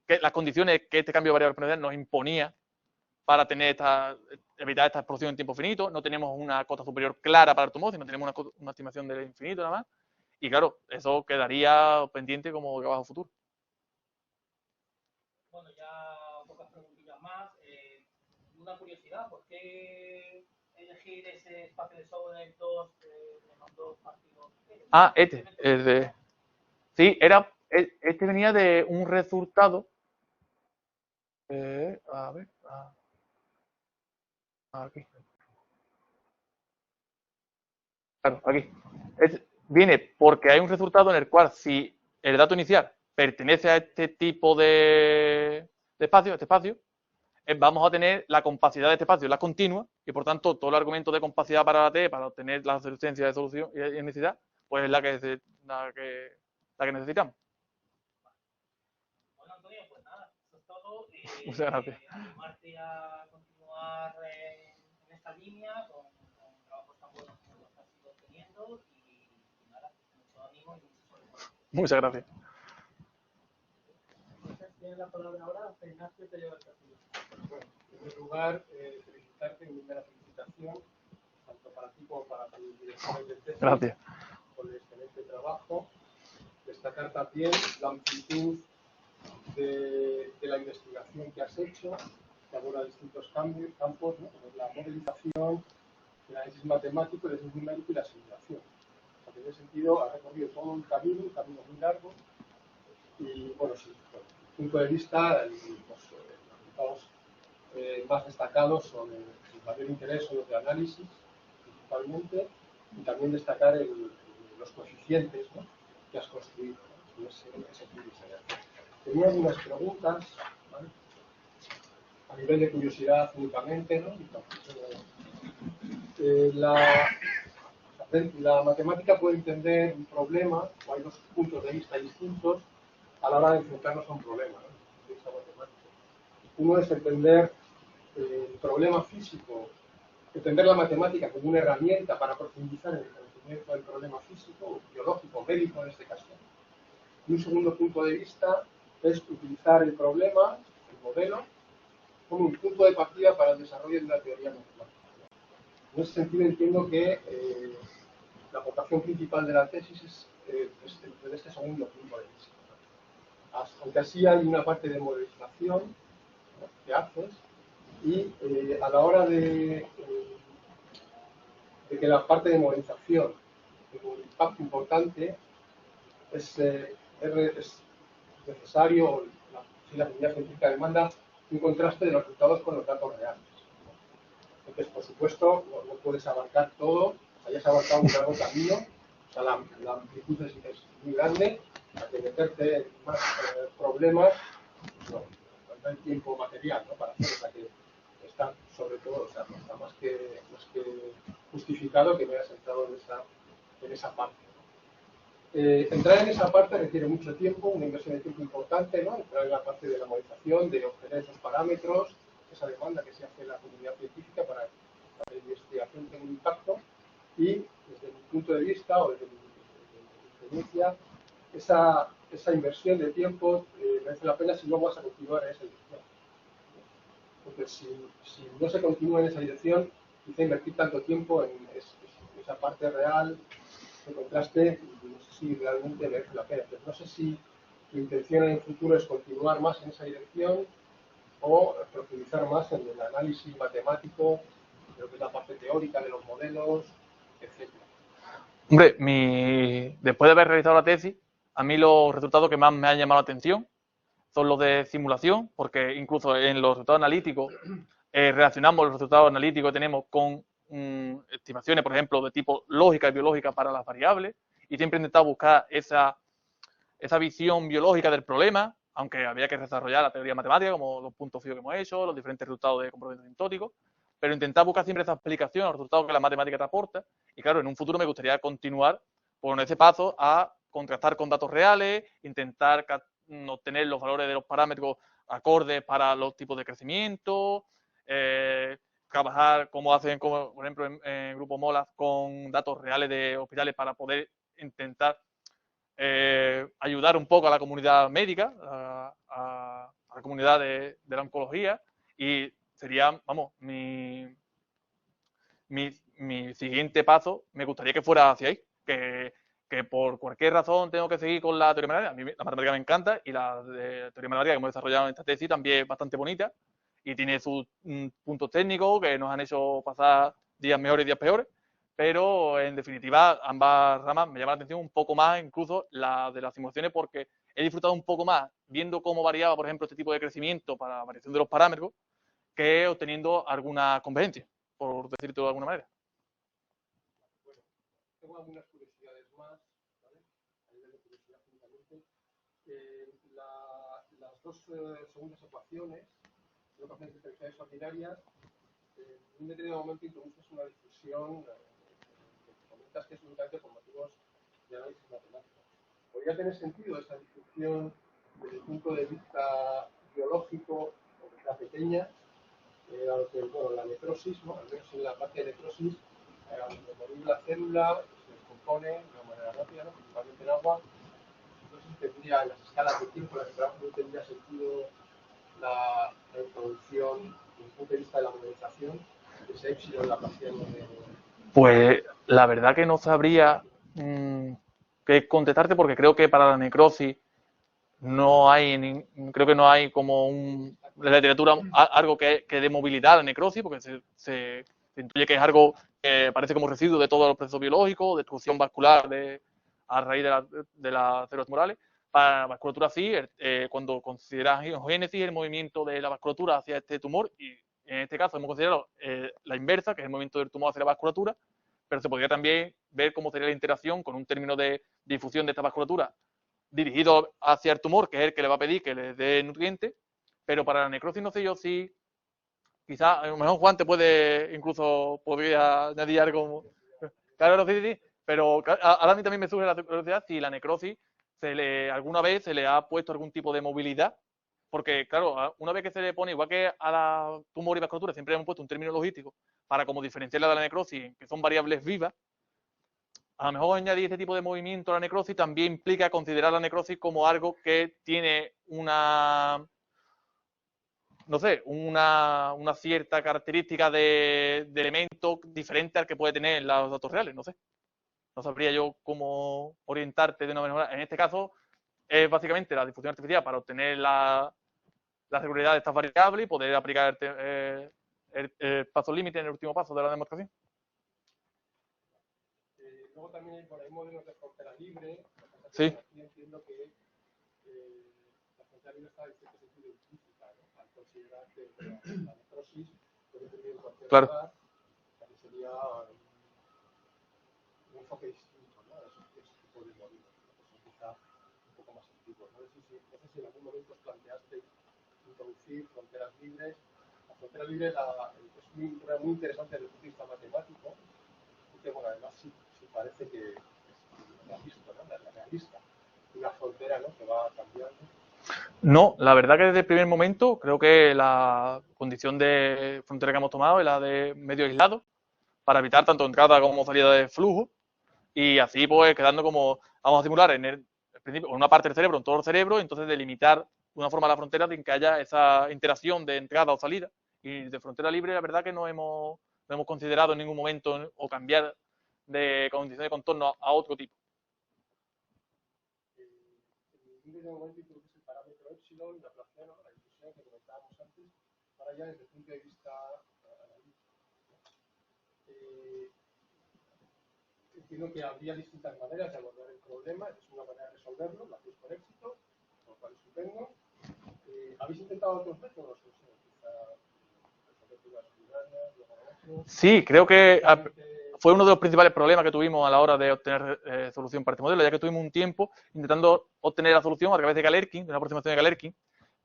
las condiciones que este cambio de variable exponencial nos imponía para evitar esta explosión en tiempo finito. No tenemos una cota superior clara para el tumor, sino tenemos una estimación del infinito nada más. Y claro, eso quedaría pendiente como trabajo futuro. Bueno, ya pocas preguntillas más. Una curiosidad, ¿por qué elegir ese espacio de Sobolev 2 de los dos partidos? Sí, este venía de un resultado. A ver, aquí. Claro, aquí. Viene porque hay un resultado en el cual si el dato inicial pertenece a este tipo de espacio, vamos a tener la compacidad de este espacio, la continua, y por tanto todo el argumento de compacidad para la T, para obtener la resistencia de solución y unicidad, pues es la que necesitamos. Bueno, Antonio, pues nada, eso es todo. Muchas gracias. Animarte a continuar continuar en esta línea con trabajos tan buenos como los que has ido teniendo y nada, mucho ánimo y mucho suerte. Muchas gracias. Tiene la palabra ahora Ignacio Tellado del Castillo. Bueno, en primer lugar, felicitarte, una primera felicitación, tanto para ti como para tu director del tesis. Gracias. Por el excelente trabajo. Destacar también la amplitud de la investigación que has hecho, que aborda distintos campos, ¿no? Como la modelización, el análisis matemático, el análisis numérico y la simulación. O sea, que en ese sentido ha recorrido todo un camino muy largo. Y bueno, sí, desde mi punto de vista, los resultados más destacados son el mayor interés son los de análisis, principalmente, y también destacar los coeficientes, ¿no?, que has construido, ¿no?, ese diseño. Tenía algunas preguntas, ¿vale?, a nivel de curiosidad únicamente, ¿no? La matemática puede entender un problema, o hay dos puntos de vista distintos a la hora de enfrentarnos a un problema, ¿no? Uno es entender el problema físico, entender la matemática como una herramienta para profundizar en el conocimiento del problema físico, biológico, médico en este caso. Y un segundo punto de vista es utilizar el problema, el modelo, como un punto de partida para el desarrollo de una teoría matemática. En ese sentido entiendo que la aportación principal de la tesis es desde este segundo punto de vista. Aunque así hay una parte de modelización, ¿no?, que haces, y a la hora de que la parte de modelización tenga un impacto importante, es necesario, si la comunidad científica demanda, un contraste de los resultados con los datos reales. Entonces, por supuesto, no puedes abarcar todo, hayas abarcado un largo camino, o sea, la amplitud es muy grande, para que meterte en más problemas, no hay tiempo material, ¿no?, para hacer, o sea, que está sobre todo, o sea, está más que justificado que me hayas entrado en esa parte. Entrar en esa parte requiere mucho tiempo, una inversión de tiempo importante, ¿no?, entrar en la parte de la modelización, de obtener esos parámetros, esa demanda que se hace en la comunidad científica para que la investigación tenga un impacto, y desde mi punto de vista o desde mi experiencia, esa inversión de tiempo merece la pena si no vas a continuar en esa dirección. Porque si no se continúa en esa dirección, quizá invertir tanto tiempo en esa parte real, de contraste, no sé si realmente merece la pena. Pero no sé si tu intención en el futuro es continuar más en esa dirección o profundizar más en el análisis matemático, de lo que es la parte teórica de los modelos, etc. Hombre, después de haber realizado la tesis, a mí los resultados que más me han llamado la atención son los de simulación, porque incluso en los resultados analíticos relacionamos los resultados analíticos que tenemos con estimaciones, por ejemplo, de tipo lógica y biológica para las variables, y siempre he intentado buscar esa visión biológica del problema, aunque había que desarrollar la teoría matemática, como los puntos fijos que hemos hecho, los diferentes resultados de comportamiento asintótico, pero intentar buscar siempre esa explicación a los resultados que la matemática te aporta, y claro, en un futuro me gustaría continuar por ese paso a contrastar con datos reales, intentar obtener los valores de los parámetros acordes para los tipos de crecimiento, trabajar como hacen, como, por ejemplo, en Grupo Molas, con datos reales de hospitales para poder intentar ayudar un poco a la comunidad médica, a la comunidad de la oncología, y sería, vamos, mi siguiente paso me gustaría que fuera hacia ahí, que por cualquier razón tengo que seguir con la teoría matemática. A mí la matemática me encanta y la de teoría matemática que hemos desarrollado en esta tesis también es bastante bonita y tiene sus puntos técnicos que nos han hecho pasar días mejores y días peores, pero en definitiva ambas ramas me llaman la atención un poco más, incluso la de las simulaciones, porque he disfrutado un poco más viendo cómo variaba, por ejemplo, este tipo de crecimiento para la variación de los parámetros que obteniendo alguna convergencia, por decirlo de alguna manera. Bueno, tengo algunas curiosidades más, ¿vale?, a nivel de curiosidad únicamente. Las dos segundas ecuaciones, las ecuaciones diferenciales ordinarias, en un determinado momento introduces una discusión que comentas que es únicamente por motivos de análisis matemático. ¿Podría tener sentido esa discusión desde el punto de vista biológico o de la pequeña? bueno, la necrosis, ¿no? Al menos en la parte de necrosis, al morir la célula se descompone de una manera rápida, ¿no? Principalmente en agua. Entonces tendría, en las escalas de tiempo, en las que no tendría sentido la introducción desde el punto de vista de la modelización de ese épsilon, la parcial de... Pues la verdad que no sabría qué contestarte, porque creo que para la necrosis no hay, creo que no hay como en la literatura algo que dé movilidad a la necrosis, porque se intuye que es algo que parece como residuo de todos los procesos biológicos, destrucción vascular a raíz de las células tumorales. Para la vasculatura sí, cuando consideras génesis, el movimiento de la vasculatura hacia este tumor, y en este caso hemos considerado la inversa, que es el movimiento del tumor hacia la vasculatura, pero se podría también ver cómo sería la interacción con un término de difusión de esta vasculatura dirigido hacia el tumor, que es el que le va a pedir que le dé nutrientes, pero para la necrosis no sé yo si, quizás, a lo mejor Juan te puede, incluso podría añadir algo. Claro, sí, pero ahora a mí también me surge la curiosidad si la necrosis alguna vez se le ha puesto algún tipo de movilidad, porque claro, una vez que se le pone, igual que a la tumor y vasculatura, siempre hemos puesto un término logístico para como diferenciarla de la necrosis, que son variables vivas. A lo mejor añadir este tipo de movimiento a la necrosis también implica considerar la necrosis como algo que tiene no sé, una cierta característica de elemento diferente al que puede tener los datos reales, no sé. No sabría yo cómo orientarte de una manera. En este caso, es básicamente la difusión artificial para obtener la regularidad de estas variables y poder aplicar el paso límite en el último paso de la demostración. Luego también hay por ahí modelos de frontera libre. Sí. Aquí entiendo que la frontera libre está en cierto sentido implícita, ¿no? Al considerar que la necrosis puede tener en cualquier lugar, que sería un enfoque distinto, ¿no? Ese tipo de modelos, que son quizá un poco más antiguos. No sé si en algún momento os planteasteis introducir fronteras libres. La frontera libre es muy interesante desde el punto de vista matemático, porque bueno, además sí parece que es realista, ¿no? La realista. Una frontera, ¿no? Que va cambiando. No, la verdad que desde el primer momento creo que la condición de frontera que hemos tomado es la de medio aislado para evitar tanto entrada como salida de flujo y así pues quedando como vamos a simular en el principio una parte del cerebro, en todo el cerebro, entonces delimitar de una forma la frontera sin que haya esa interacción de entrada o salida. Y de frontera libre la verdad que no hemos considerado en ningún momento o cambiar de condición de contorno a otro tipo. En ningún momento introduces el parámetro epsilon, la ablación, la difusión que comentábamos antes, para ya desde el punto de vista analítico. Entiendo que habría distintas maneras de abordar el problema, es una manera de resolverlo, lo hacéis con éxito, por lo cual estupendo. ¿Habéis intentado otros métodos? Sí, creo que fue uno de los principales problemas que tuvimos a la hora de obtener solución para este modelo, ya que tuvimos un tiempo intentando obtener la solución a través de Galerkin, de una aproximación de Galerkin,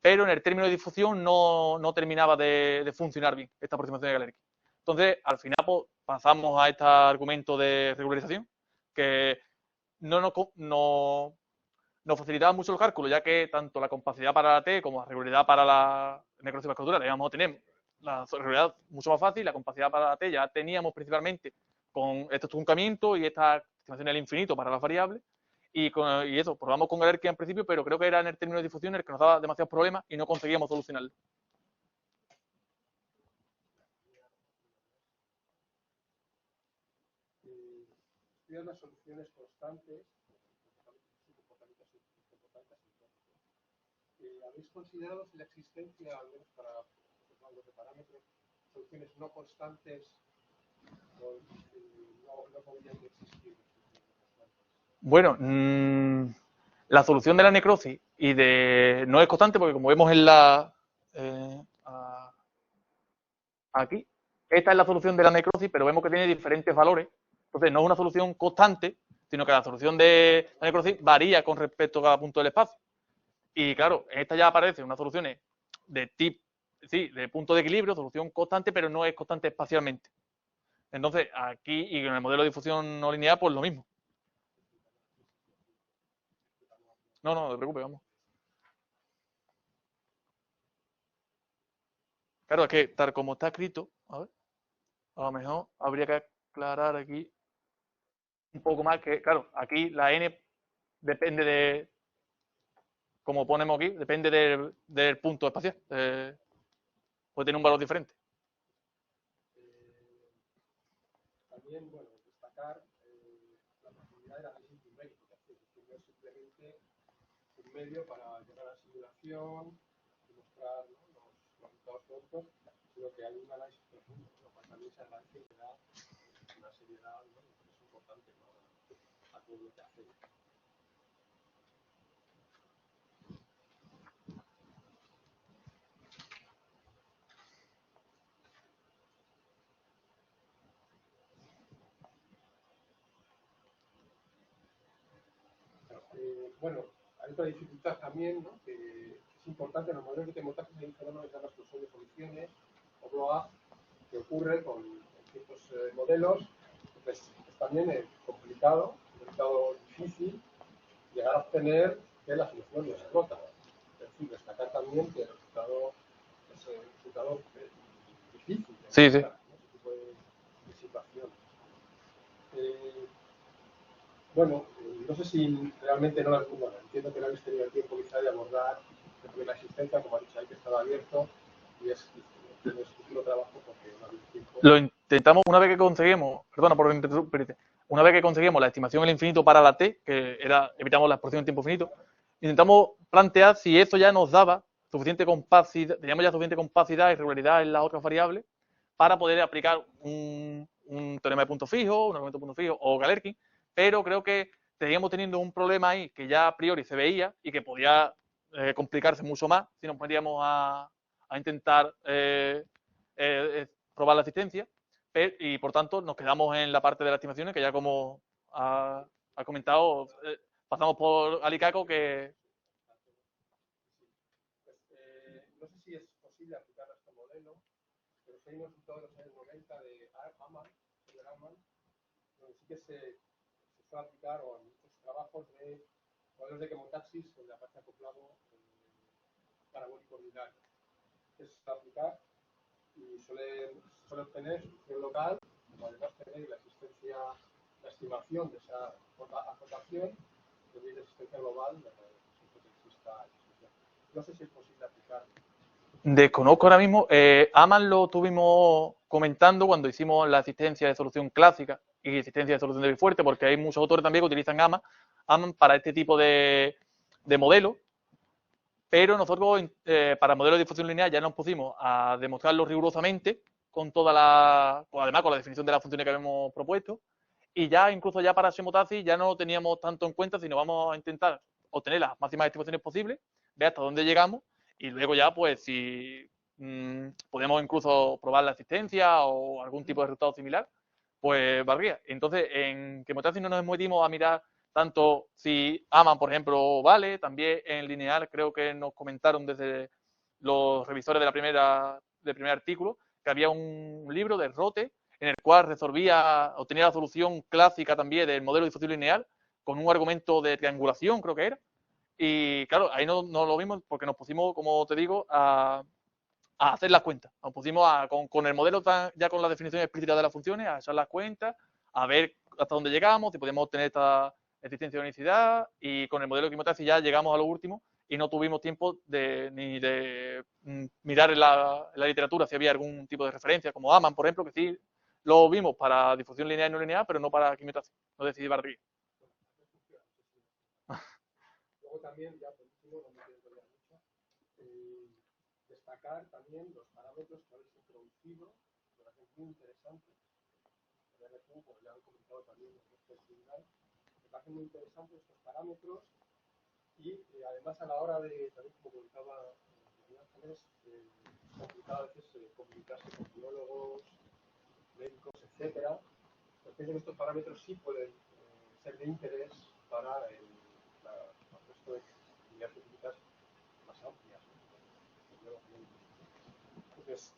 pero en el término de difusión no terminaba de funcionar bien esta aproximación de Galerkin. Entonces, al final pues, pasamos a este argumento de regularización, que nos facilitaba mucho los cálculos, ya que tanto la compacidad para la T como la regularidad para la necrosis vascular la íbamos a tener la regularidad mucho más fácil, la compacidad para la T ya teníamos principalmente con estos truncamientos y esta estimación al infinito para las variables, y eso, probamos con Galerkin en principio, pero creo que era en el término de difusión el que nos daba demasiados problemas y no conseguíamos solucionarlo. Estudian las soluciones constantes, ¿habéis considerado si la existencia, al menos para los rangos de parámetros, soluciones no constantes no podrían existir? Bueno, la solución de la necrosis no es constante porque como vemos en aquí, esta es la solución de la necrosis, pero vemos que tiene diferentes valores. Entonces no es una solución constante, sino que la solución de la necrosis varía con respecto a cada punto del espacio. Y claro, en esta ya aparecen unas soluciones de tipo, sí, de punto de equilibrio, solución constante, pero no es constante espacialmente. Entonces, aquí y en el modelo de difusión no lineal, pues lo mismo. No te preocupes, vamos. Claro, es que tal como está escrito, a ver, a lo mejor habría que aclarar aquí un poco más que, claro, aquí la n depende de, como ponemos aquí, depende del punto espacial. Puede tener un valor diferente. También, bueno, destacar la facilidad del análisis numérico, que no es simplemente un medio para llegar a la simulación y mostrar, ¿no?, los resultados prontos, sino que hay un análisis profundo, lo cual también se agradece y se da una seriedad, ¿no?, que es importante, ¿no?, a todo lo que hacemos. Bueno, hay otra dificultad también, ¿no?, que es importante en los modelos de temotajes. Hay un fenómeno que se llama explosión de soluciones, o blow-up, que ocurre con ciertos modelos. Entonces, es también complicado, difícil, llegar a obtener que la solución no explota. Es decir, destacar también que el resultado es un resultado difícil de Sí, encontrar, ¿no?, ese tipo de situaciones. Bueno, no sé si realmente no entiendo que no habéis tenido el tiempo quizá de abordar la existencia, como ha dicho ahí, que estaba abierto, y es el futuro trabajo porque no habéis tiempo. Lo intentamos una vez que conseguimos, perdona por interrumpirte, una vez que conseguimos la estimación del infinito para la t, que era, evitamos la exposición en tiempo finito, intentamos plantear si eso ya nos daba suficiente compacidad, teníamos ya suficiente compacidad y regularidad en las otras variables para poder aplicar un teorema de punto fijo, un argumento de punto fijo o Galerkin, pero creo que seguíamos teniendo un problema ahí que ya a priori se veía y que podía complicarse mucho más si nos poníamos a intentar probar la asistencia, y por tanto nos quedamos en la parte de las estimaciones que ya como ha comentado, pasamos por Alicaco que... No sé si es posible aplicar a este modelo, pero si hay un resultado de los años 90 de Amann, donde sí que se suele aplicar, o en muchos trabajos de modelos de chemotaxis donde aparece acoplado parabólico ordinario. Es aplicar y suele obtener solución local, como además tener la existencia, la estimación de esa acotación, de la existencia global, siempre que exista existencia. No sé si es posible aplicar. Desconozco ahora mismo. Amann lo tuvimos comentando cuando hicimos la asistencia de solución clásica y asistencia de solución de fuerte, porque hay muchos autores también que utilizan Amann para este tipo de modelos. Pero nosotros, para modelos de difusión lineal, ya nos pusimos a demostrarlo rigurosamente con toda la, pues además con la definición de las funciones que habíamos propuesto, y ya incluso ya para Shimotaxis ya no lo teníamos tanto en cuenta, sino vamos a intentar obtener las máximas estimaciones posibles, ver hasta dónde llegamos, y luego ya, pues, si podemos incluso probar la asistencia o algún tipo de resultado similar, pues valdría. Entonces, en Chemotaxis no nos metimos a mirar tanto si Amann, por ejemplo, vale, también en lineal creo que nos comentaron desde los revisores de del primer artículo que había un libro de Rote en el cual obtenía la solución clásica también del modelo de difusión lineal con un argumento de triangulación, creo que era. Y claro, ahí no lo vimos porque nos pusimos, como te digo, a hacer las cuentas. Nos pusimos con el modelo ya con la definición explícita de las funciones, a echar las cuentas, a ver hasta dónde llegamos, si podemos obtener esta existencia de unicidad, y con el modelo de Chemotaxis ya llegamos a lo último y no tuvimos tiempo ni de mirar en la literatura si había algún tipo de referencia, como Amann, por ejemplo, que sí lo vimos para difusión lineal y no lineal, pero no para Chemotaxis. No decidí barrir. Luego también, ya por último, no me quiero colgar mucho, destacar también los parámetros que habéis introducido, me parecen muy interesantes. El RQ, como ya han comentado también en este tribunal, me parecen muy interesantes estos parámetros, y además a la hora de, también como comentaba Ángeles, es complicado a veces comunicarse con biólogos, médicos, etcétera. Entonces estos parámetros sí pueden ser de interés para el resto de actividades científicas más amplias. Entonces,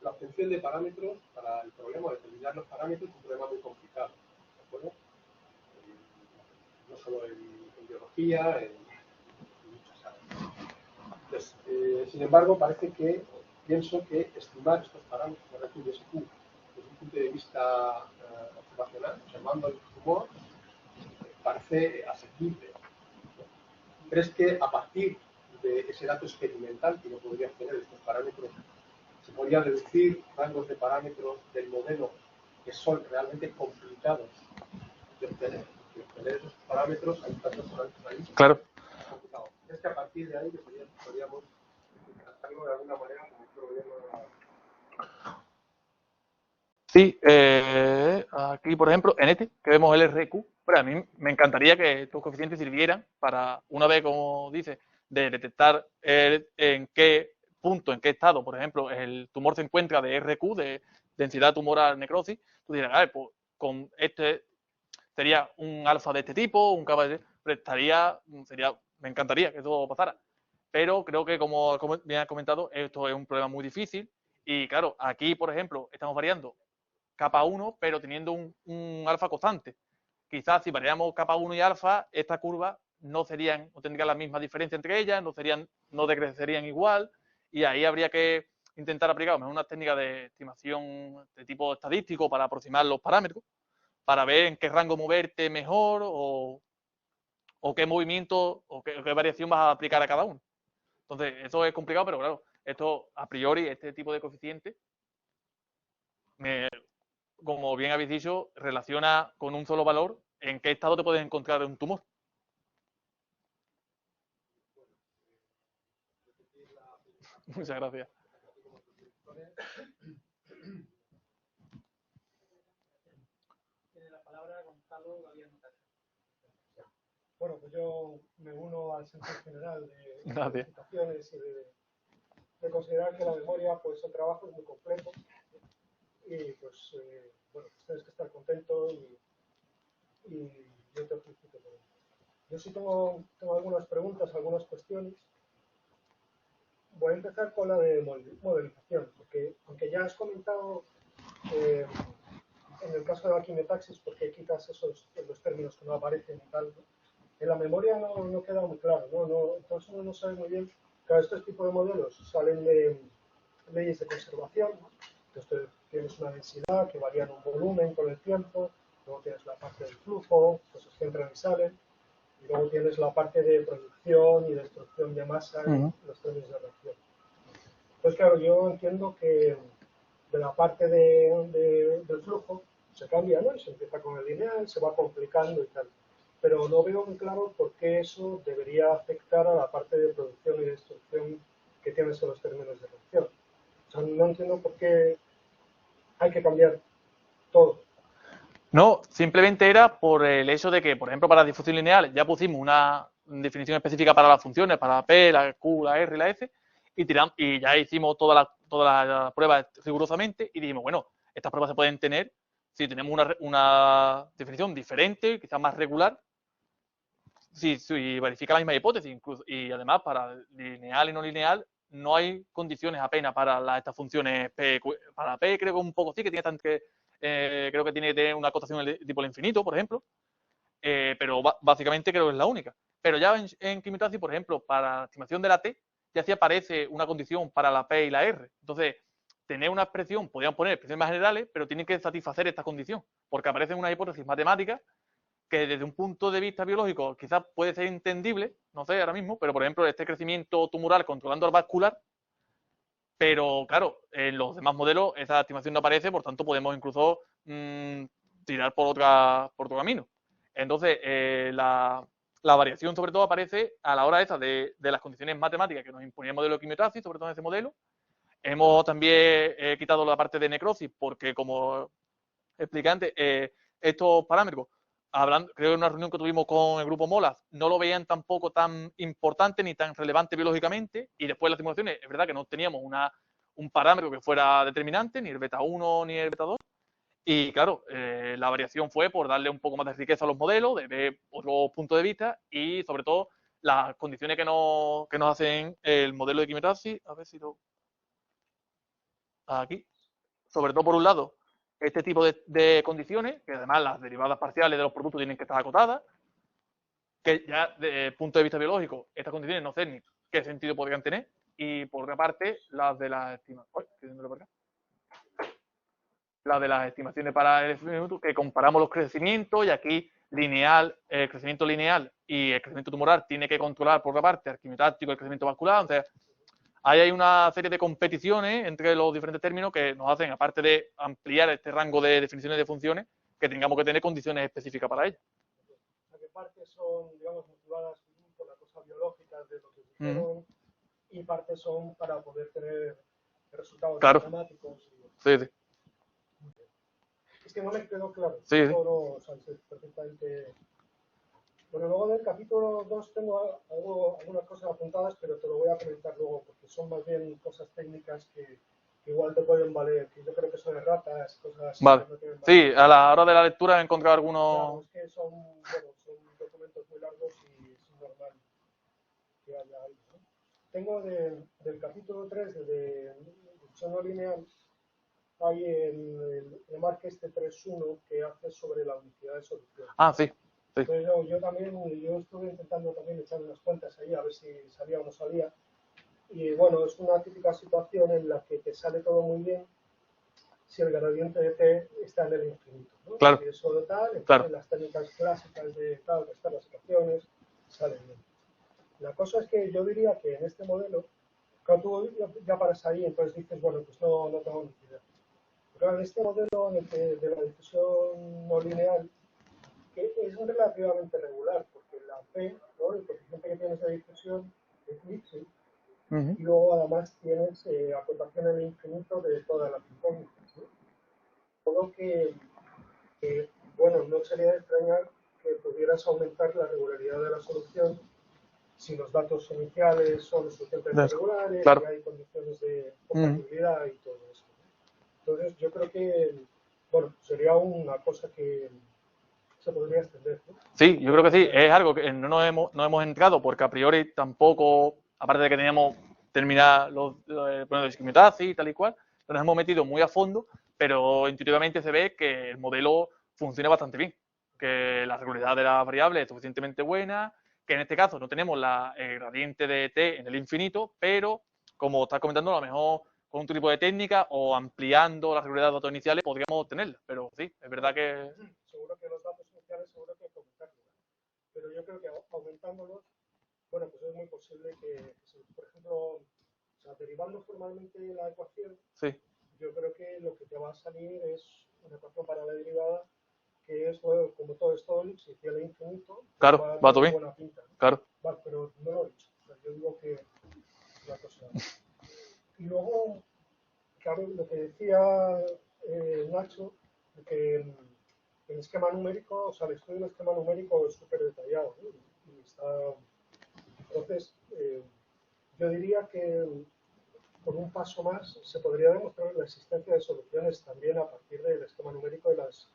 la obtención de parámetros para el problema de determinar los parámetros es un problema muy complicado, ¿de acuerdo? No solo en biología, en muchas áreas. Entonces, sin embargo, parece que pienso que estimar estos parámetros de RQ y SQ desde un punto de vista observacional, observando el tumor, parece asequible. ¿Crees que a partir de ese dato experimental que yo podría obtener de estos parámetros, se podría deducir rangos de parámetros del modelo que son realmente complicados de obtener? De obtener esos parámetros, hay tantos parámetros ahí. Claro. Es complicado. ¿Crees que a partir de ahí podríamos tratarlo de alguna manera como un problema? Sí, aquí por ejemplo, en este, que vemos el RQ, pero a mí me encantaría que estos coeficientes sirvieran para, una vez, como dice, de detectar en qué punto, en qué estado, por ejemplo, el tumor se encuentra de RQ, de densidad tumoral necrosis. Tú dirás, a ver, pues con este sería un alfa de este tipo, un kappa de este, pero me encantaría que eso pasara. Pero creo que, como bien has comentado, esto es un problema muy difícil. Y claro, aquí, por ejemplo, estamos variando capa 1, pero teniendo un alfa constante. Quizás si variamos capa 1 y alfa, esta curva no tendrían la misma diferencia entre ellas, no decrecerían igual, y ahí habría que intentar aplicar una técnica de estimación de tipo estadístico para aproximar los parámetros, para ver en qué rango moverte mejor o qué movimiento o qué variación vas a aplicar a cada uno. Entonces, eso es complicado, pero claro, esto a priori, este tipo de coeficiente, como bien habéis dicho, relaciona con un solo valor en qué estado te puedes encontrar un tumor. Muchas gracias. Tiene la palabra Gonzalo Gaviano. Bueno, pues yo me uno al sentido general de Gracias. y de considerar que la memoria, pues el trabajo es muy complejo y pues bueno, pues tienes que estar contento y yo te felicito por ello. Yo sí tengo algunas preguntas, algunas cuestiones. Voy a empezar con la de modelización, porque aunque ya has comentado en el caso de la quimiotaxis, porque quitas esos los términos que no aparecen y tal, ¿no? En la memoria no queda muy claro, entonces uno no sabe muy bien. Claro, estos tipos de modelos salen de leyes de conservación, ¿no? Entonces tienes una densidad que varía en un volumen con el tiempo, luego tienes la parte del flujo, cosas que entran y salen, y luego tienes la parte de producción y destrucción de masa en los términos de reacción. Entonces, claro, yo entiendo que de la parte del flujo se cambia, ¿no? Y se empieza con el lineal, se va complicando y tal. Pero no veo muy claro por qué eso debería afectar a la parte de producción y destrucción que tienes en los términos de reacción. O sea, no entiendo por qué hay que cambiar todo. No, simplemente era por el hecho de que, por ejemplo, para la difusión lineal ya pusimos una definición específica para las funciones, para la P, la Q, la R y la S, y ya hicimos todas las pruebas rigurosamente y dijimos, bueno, estas pruebas se pueden tener si tenemos una definición diferente, quizás más regular, si verifica la misma hipótesis, incluso, y además para lineal y no lineal no hay condiciones apenas para estas funciones P. Para P creo que un poco sí, que tiene creo que tiene que tener una acotación de tipo al infinito, por ejemplo, pero básicamente creo que es la única. Pero ya en quimiotaxis, por ejemplo, para la estimación de la T, ya sí aparece una condición para la P y la R. Entonces, tener una expresión, podríamos poner expresiones más generales, pero tienen que satisfacer esta condición, porque aparecen unas hipótesis matemáticas que desde un punto de vista biológico quizás puede ser entendible, no sé ahora mismo, pero por ejemplo este crecimiento tumoral controlando al vascular, pero claro, en los demás modelos esa estimación no aparece, por tanto podemos incluso tirar por otro camino. Entonces, la variación sobre todo aparece a la hora esa de las condiciones matemáticas que nos imponía el modelo de quimiotaxis, sobre todo en ese modelo. Hemos también quitado la parte de necrosis porque, como expliqué antes, estos parámetros, creo que en una reunión que tuvimos con el grupo Molas, no lo veían tampoco tan importante ni tan relevante biológicamente, y después de las simulaciones, es verdad que no teníamos un parámetro que fuera determinante, ni el beta 1 ni el beta 2, y claro, la variación fue por darle un poco más de riqueza a los modelos, de ver otros puntos de vista y sobre todo las condiciones que nos hacen el modelo de quimiotaxis. A ver si lo... Aquí. Sobre todo, por un lado, este tipo de condiciones, que además las derivadas parciales de los productos tienen que estar acotadas, que ya desde el punto de vista biológico, estas condiciones no sé ni qué sentido podrían tener, y por otra parte las de las estimaciones para el minuto, que comparamos los crecimientos y aquí lineal, el crecimiento lineal y el crecimiento tumoral tiene que controlar por otra parte el quimiotáctico y el crecimiento vascular. Entonces, ahí hay una serie de competiciones entre los diferentes términos que nos hacen, aparte de ampliar este rango de definiciones de funciones, que tengamos que tener condiciones específicas para ellas. ¿A qué partes son, digamos, motivadas por la cosa biológica de lo que dijeron y partes son para poder tener resultados matemáticos? Sí, sí. Es que no me quedó claro. Sí, sí. Todo, o sea, perfectamente. Bueno, luego del capítulo 2 tengo algunas cosas apuntadas, pero te lo voy a comentar luego, porque son más bien cosas técnicas que igual te pueden valer, que yo creo que son erratas, cosas así. Vale. Que no tienen Sí, a la hora de la lectura he encontrado algunos... Claro, es que son documentos muy largos y es normal que haya algo, ¿no? Tengo del capítulo 3 de difusión no lineal, hay el marque este 3.1 que hace sobre la unicidad de solución. Ah, sí. Entonces yo estuve intentando también echar unas cuentas ahí a ver si salía o no salía. Y bueno, es una típica situación en la que te sale todo muy bien si el gradiente de t está en el infinito, ¿no? Claro. Si es solo tal, entonces Claro. las técnicas clásicas de tal, de estas las ecuaciones, salen bien. La cosa es que yo diría que en este modelo, cuando tú ya paras ahí, entonces dices, bueno, pues no tengo necesidad. Pero en este modelo de la difusión no lineal, que es relativamente regular, porque la P, ¿no? El coeficiente que tienes de difusión es Lipschitz, y luego además tienes acotación en el infinito de todas las incógnitas, ¿no? Todo que, bueno, no sería de extrañar que pudieras aumentar la regularidad de la solución si los datos iniciales son lo suficientemente regulares, claro. y hay condiciones de compatibilidad y todo eso, ¿no? Entonces yo creo que, bueno, sería una cosa que se podría extender, ¿no? Sí, yo creo que sí, es algo que no hemos entrado porque a priori tampoco, aparte de que teníamos terminar los de quimiotaxis y tal y cual, nos hemos metido muy a fondo, pero intuitivamente se ve que el modelo funciona bastante bien, que la regularidad de las variables es suficientemente buena, que en este caso no tenemos la gradiente de t en el infinito, pero como estás comentando, a lo mejor con otro tipo de técnica o ampliando la regularidad de datos iniciales podríamos obtenerla, pero sí, es verdad que... Seguro que los datos iniciales seguro que hay que aumentarlos, ¿no? Pero yo creo que aumentándolos, bueno, pues es muy posible que por ejemplo, o sea, derivando formalmente la ecuación, sí. Yo creo que lo que te va a salir es una ecuación para la derivada que es, bueno, como todo esto Lipschitz y el infinito, claro, va todo bien. buena pinta, ¿no? Claro. Vale, pero no lo he dicho. O sea, yo digo que es una cosa. Y luego, claro, lo que decía Nacho, que el esquema numérico, o sea, el estudio del esquema numérico es súper detallado, ¿no? Y está... Entonces, yo diría que con un paso más se podría demostrar la existencia de soluciones también a partir del esquema numérico de las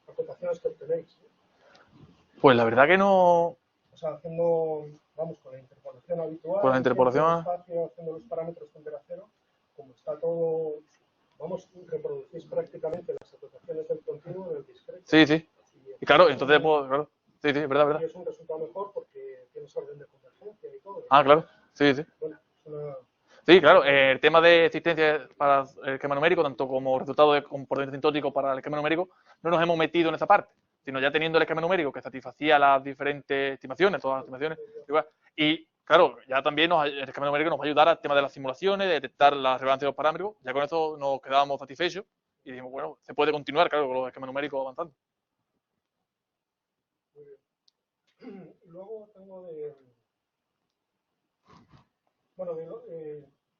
acotaciones que obtenéis, ¿no? Pues la verdad que no... O sea, haciendo, vamos, con la interpolación habitual, con la interpolación... espacio, haciendo los parámetros entera cero, como está todo, vamos, reproducís prácticamente las acotaciones del continuo en el discreto. Sí, sí. Y claro, entonces, pues, claro. Sí, sí, verdad. Y es un resultado mejor porque tienes orden de convergencia y todo. Ah, claro. Sí, sí. Bueno, es una... Sí, claro, el tema de existencia para el esquema numérico, tanto como resultado de comportamiento sintótico para el esquema numérico, no nos hemos metido en esa parte, sino ya teniendo el esquema numérico que satisfacía las diferentes estimaciones, todas las estimaciones, igual. Y claro, ya también el esquema numérico nos va a ayudar al tema de las simulaciones, de detectar la relevancia de los parámetros. Ya con eso nos quedábamos satisfechos y dijimos, bueno, se puede continuar, claro, con los esquemas numéricos avanzando. Muy bien. Y luego tengo de... Bueno,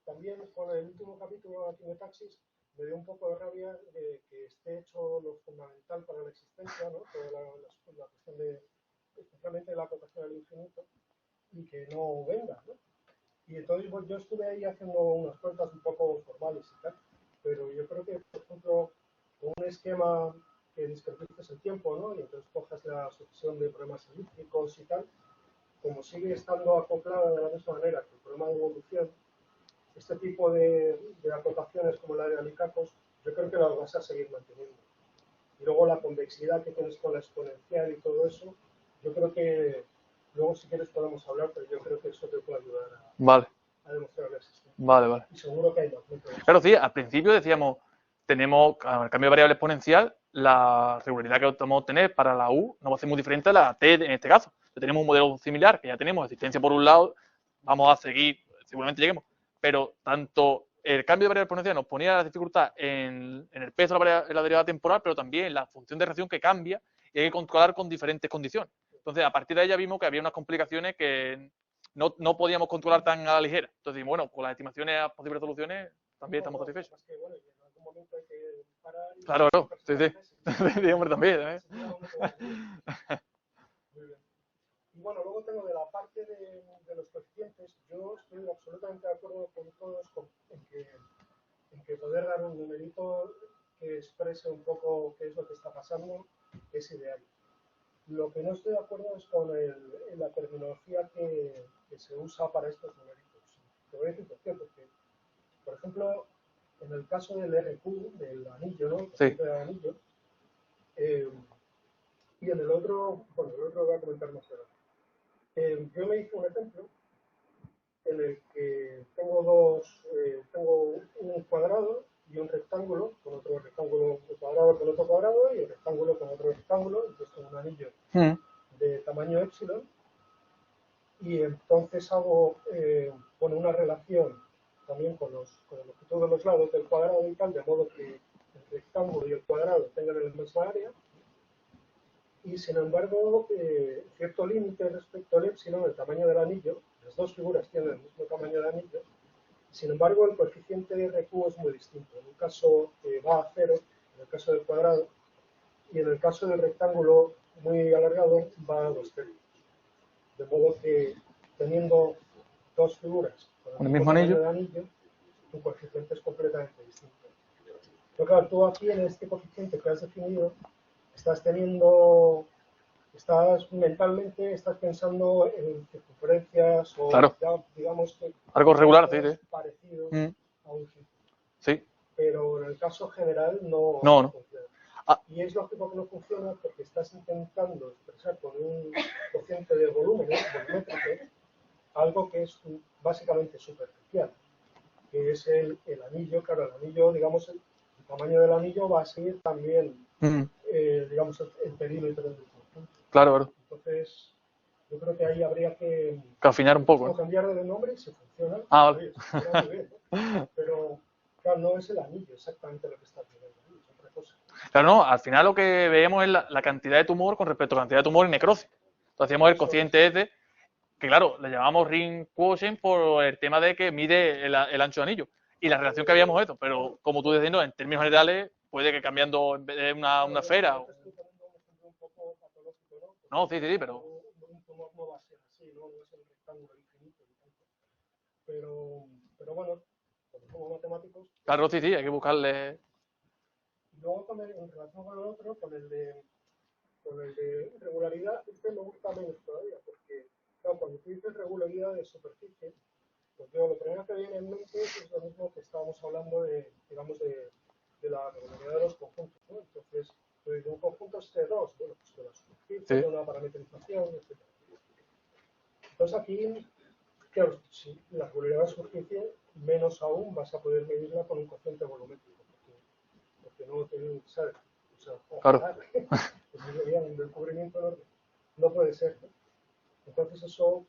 también con el último capítulo de Quimiotaxis me dio un poco de rabia que esté hecho lo fundamental para la existencia, ¿no? Toda la cuestión de, especialmente la acotación al infinito, y que no venga, ¿no? Y entonces pues, yo estuve ahí haciendo unas cuentas un poco formales y tal, pero yo creo que, por ejemplo, con un esquema que discretices el tiempo, ¿no? Y entonces cojas la sucesión de problemas elípticos y tal, como sigue estando acoplada de la misma manera que el problema de evolución, este tipo de acotaciones como la de alicacos, yo creo que las vas a seguir manteniendo. Y luego la convexidad que tienes con la exponencial y todo eso, yo creo que luego si quieres podemos hablar, pero yo creo que eso te puede ayudar a... Vale. ha demostrado la existencia. Vale, vale. Y seguro que hay más métodos. Claro, sí, al principio decíamos, tenemos, al cambio de variable exponencial, la regularidad que vamos a obtener para la U no va a ser muy diferente a la T en este caso. Tenemos un modelo similar, que ya tenemos existencia por un lado, vamos a seguir, seguramente lleguemos, pero tanto el cambio de variable exponencial nos ponía la dificultad en el peso de la derivada temporal, pero también la función de reacción que cambia y hay que controlar con diferentes condiciones. Entonces, a partir de ahí ya vimos que había unas complicaciones que no podíamos controlar tan a la ligera. Entonces, bueno, con las estimaciones a posibles soluciones también estamos satisfechos. Es que, bueno, en algún momento hay que parar y Claro, claro, sí. Sí, hombre, también. Muy bien. Y bueno, luego tengo de la parte de los coeficientes, yo estoy absolutamente de acuerdo con todos en que poder dar un numerito que exprese un poco qué es lo que está pasando es ideal. Lo que no estoy de acuerdo es con la terminología que se usa para estos numeritos. Te voy a decir por qué, porque, por ejemplo, en el caso del RQ, del anillo, ¿no? Sí. Del anillo, y en el otro, bueno, el otro lo voy a comentar más adelante. Yo me hice un ejemplo en el que tengo un cuadrado y un rectángulo, con otro rectángulo, un cuadrado con otro cuadrado y el rectángulo con otro rectángulo, entonces tengo un anillo de tamaño epsilon, y entonces hago una relación también con la longitud de los lados del cuadrado y tal, de modo que el rectángulo y el cuadrado tengan la misma área, y sin embargo, cierto límite respecto al epsilon, el tamaño del anillo, las dos figuras tienen el mismo tamaño de anillo, sin embargo, el coeficiente de RQ es muy distinto. En un caso va a 0, en el caso del cuadrado, y en el caso del rectángulo muy alargado va a 2 tercios. De modo que, teniendo dos figuras con el mismo tamaño de anillo, tu coeficiente es completamente distinto. Pero claro, tú aquí en este coeficiente que has definido, mentalmente estás pensando en circunferencias o claro. digamos que algo regular, sí, sí. Parecido a un círculo. Sí. Pero en el caso general no funciona. Y es lógico que no funciona porque estás intentando expresar con un cociente de volumen volumétrico algo que es básicamente superficial, que es el anillo. Claro, el anillo, digamos, el tamaño del anillo va a seguir también digamos, el perímetro del conjunto. Claro. Entonces, yo creo que ahí habría que afinar un poco. O cambiar de nombre y si funciona. Vale. Muy bien, ¿no? Pero, claro, no es el anillo exactamente lo que está haciendo, es otra cosa. Claro, no, al final lo que vemos es la cantidad de tumor con respecto a la cantidad de tumor en necrosis. Entonces hacíamos el cociente ese, que claro, le llamamos ring quotient por el tema de que mide el ancho de anillo. Y la relación que habíamos hecho, pero como tú decís, en términos generales, puede que cambiando en vez de una esfera. No, sí, pero. Un tumor no va a ser así, no va a ser un rectángulo infinito. Pero bueno, como somos matemáticos. Claro, sí, hay que buscarle. Y luego en relación con el otro, con el de regularidad, este me gusta menos todavía, porque claro, cuando tú dices regularidad de superficie, pues lo primero que viene en mente es lo mismo que estábamos hablando de la regularidad de los conjuntos, ¿no? Entonces, de un conjunto es C2, bueno, pues de la superficie, de una parametrización, etc. Entonces aquí, claro, si la regularidad de superficie, menos aún vas a poder medirla con un cociente volumétrico, porque no tiene, ¿sabes? O sea, claro. Un descubrimiento enorme. No puede ser, ¿no? Entonces eso,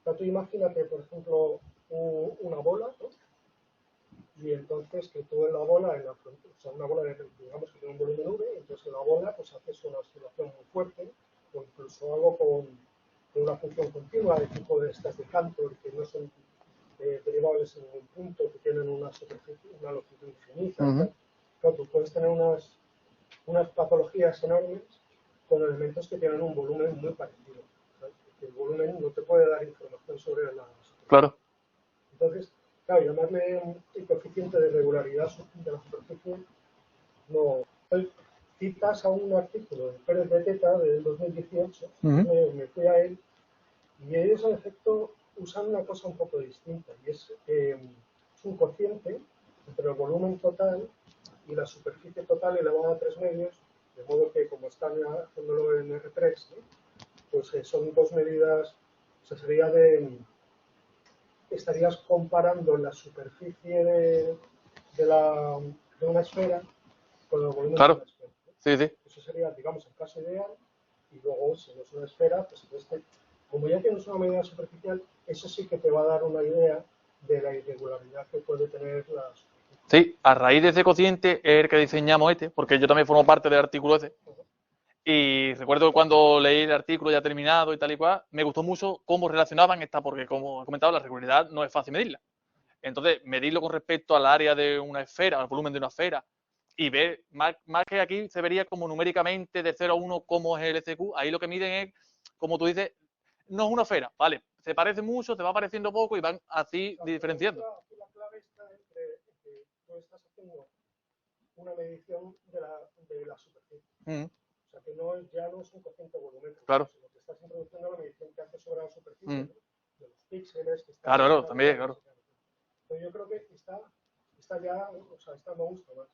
tú imagínate, por ejemplo, una bola, ¿no? Y entonces que tú en la bola, o sea, una bola digamos que tiene un volumen V, entonces en la bola pues haces una oscilación muy fuerte, o incluso algo con una función continua de tipo de estas de Cantor, que no son derivables en ningún punto, que tienen una superficie, una longitud infinita. Claro, tú puedes tener unas patologías enormes con elementos que tienen un volumen muy parecido. ¿Sabes? El volumen no te puede dar información sobre la superficie. Claro. Entonces, claro, llamarle el coeficiente de regularidad de la superficie, no. Citas a un artículo de Pérez de Teta del 2018, me fui a él, y ellos en efecto usan una cosa un poco distinta, y es un cociente entre el volumen total y la superficie total elevada a 3 medios, de modo que como están haciéndolo en R3, ¿no? Pues son dos medidas, o sea, sería estarías comparando la superficie de una esfera con el volumen Claro. de una esfera, ¿no? Sí, sí. Eso sería, digamos, el caso ideal. Y luego, si no es una esfera, pues como ya tienes una medida superficial, eso sí que te va a dar una idea de la irregularidad que puede tener la superficie. Sí, a raíz de ese cociente es el que diseñamos este, porque yo también formo parte del artículo ese. Y recuerdo que cuando leí el artículo ya terminado y tal y cual, me gustó mucho cómo relacionaban esta, porque como he comentado, la regularidad no es fácil medirla. Entonces, medirlo con respecto al área de una esfera, al volumen de una esfera, y ver, más que aquí se vería como numéricamente de 0 a 1 cómo es el SQ, ahí lo que miden es, como tú dices, no es una esfera, ¿vale? Se parece mucho, se va pareciendo poco y van así diferenciando. Aquí la clave está entre que tú estás haciendo una medición de la superficie. O sea, que ya no es un cociente volumétrico, claro, sino que estás introduciendo la medición que hace sobre la superficie, ¿no? De los píxeles que están... Claro, también, claro. Pero yo creo que está ya, o sea, está me gusta más.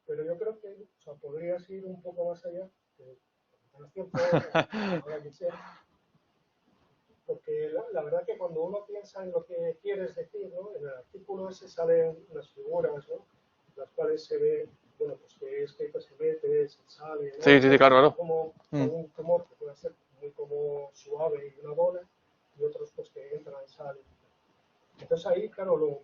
Pero yo creo que, o sea, podrías ir un poco más allá, que no es tiempo, ahora que sea, porque la verdad que cuando uno piensa en lo que quieres decir, ¿no? En el artículo ese salen unas figuras, ¿no? Las cuales se ve, bueno, pues que es que se mete, se sale, ¿no? Sí, claro. Como un tumor que puede ser muy como suave y una bola, y otros pues que entran y salen. Entonces ahí, claro,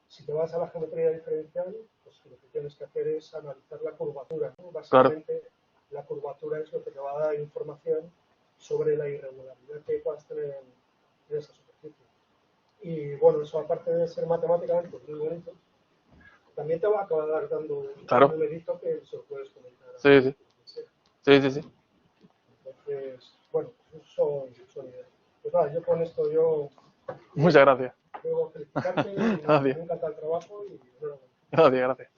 si te vas a la geometría diferencial, pues lo que tienes que hacer es analizar la curvatura, ¿no? Básicamente, la curvatura es lo que te va a dar información sobre la irregularidad que puedas tener en esa superficie. Y bueno, eso aparte de ser matemáticamente muy bonito, también te va a acabar dando un numerito que se lo puedes comentar a quien sea. Sí. Entonces, bueno, son ideas. Pues nada, yo con esto Muchas gracias. debo felicitarte y me encanta el trabajo y Gracias.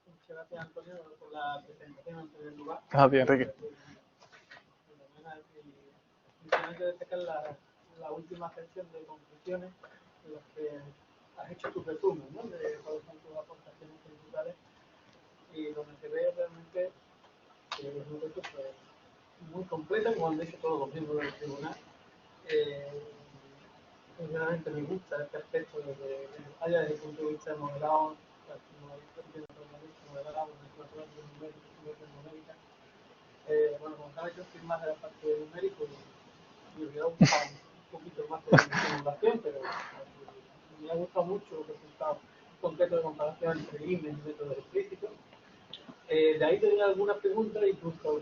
Muchas gracias, Antonio, por la presentación en primer lugar. Gracias, Enrique. Simplemente destacar la última sección de conclusiones en las que has hecho tu resumen, ¿no? De cuáles son tus aportaciones principales y donde se ve realmente que es un reto pues, muy completo, como han dicho todos los miembros del tribunal. Sinceramente me gusta este aspecto desde el punto de vista modelado, bueno, como sabes, yo soy más de la parte de numérico y me hubiera gustado un poquito más de simulación, pero me ha gustado mucho los resultados concretos de comparación entre IMES y métodos explícitos. De ahí tenía alguna pregunta, incluso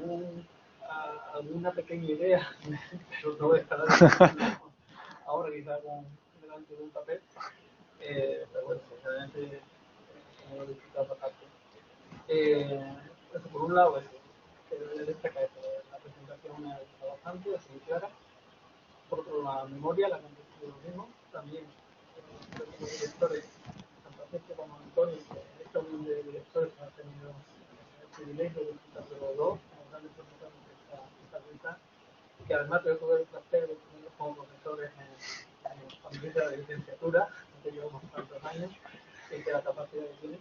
alguna pequeña idea, pero no voy a estar ahora quizá delante de un papel. Pero bueno, sinceramente no he disfrutado bastante. Eso por un lado, destaca eso, la presentación me ha gustado bastante, es muy clara. Por otro, la memoria, la construcción de lo mismo, también los directores, tanto Sergio como Antonio, que esta unión de directores han tenido el privilegio de disfrutar de los dos, como grandes profesores de esta revista, que además de todo el placer de tenerlos como profesores en familia de licenciatura, que llevamos tantos años, y que la capacidad que tienen.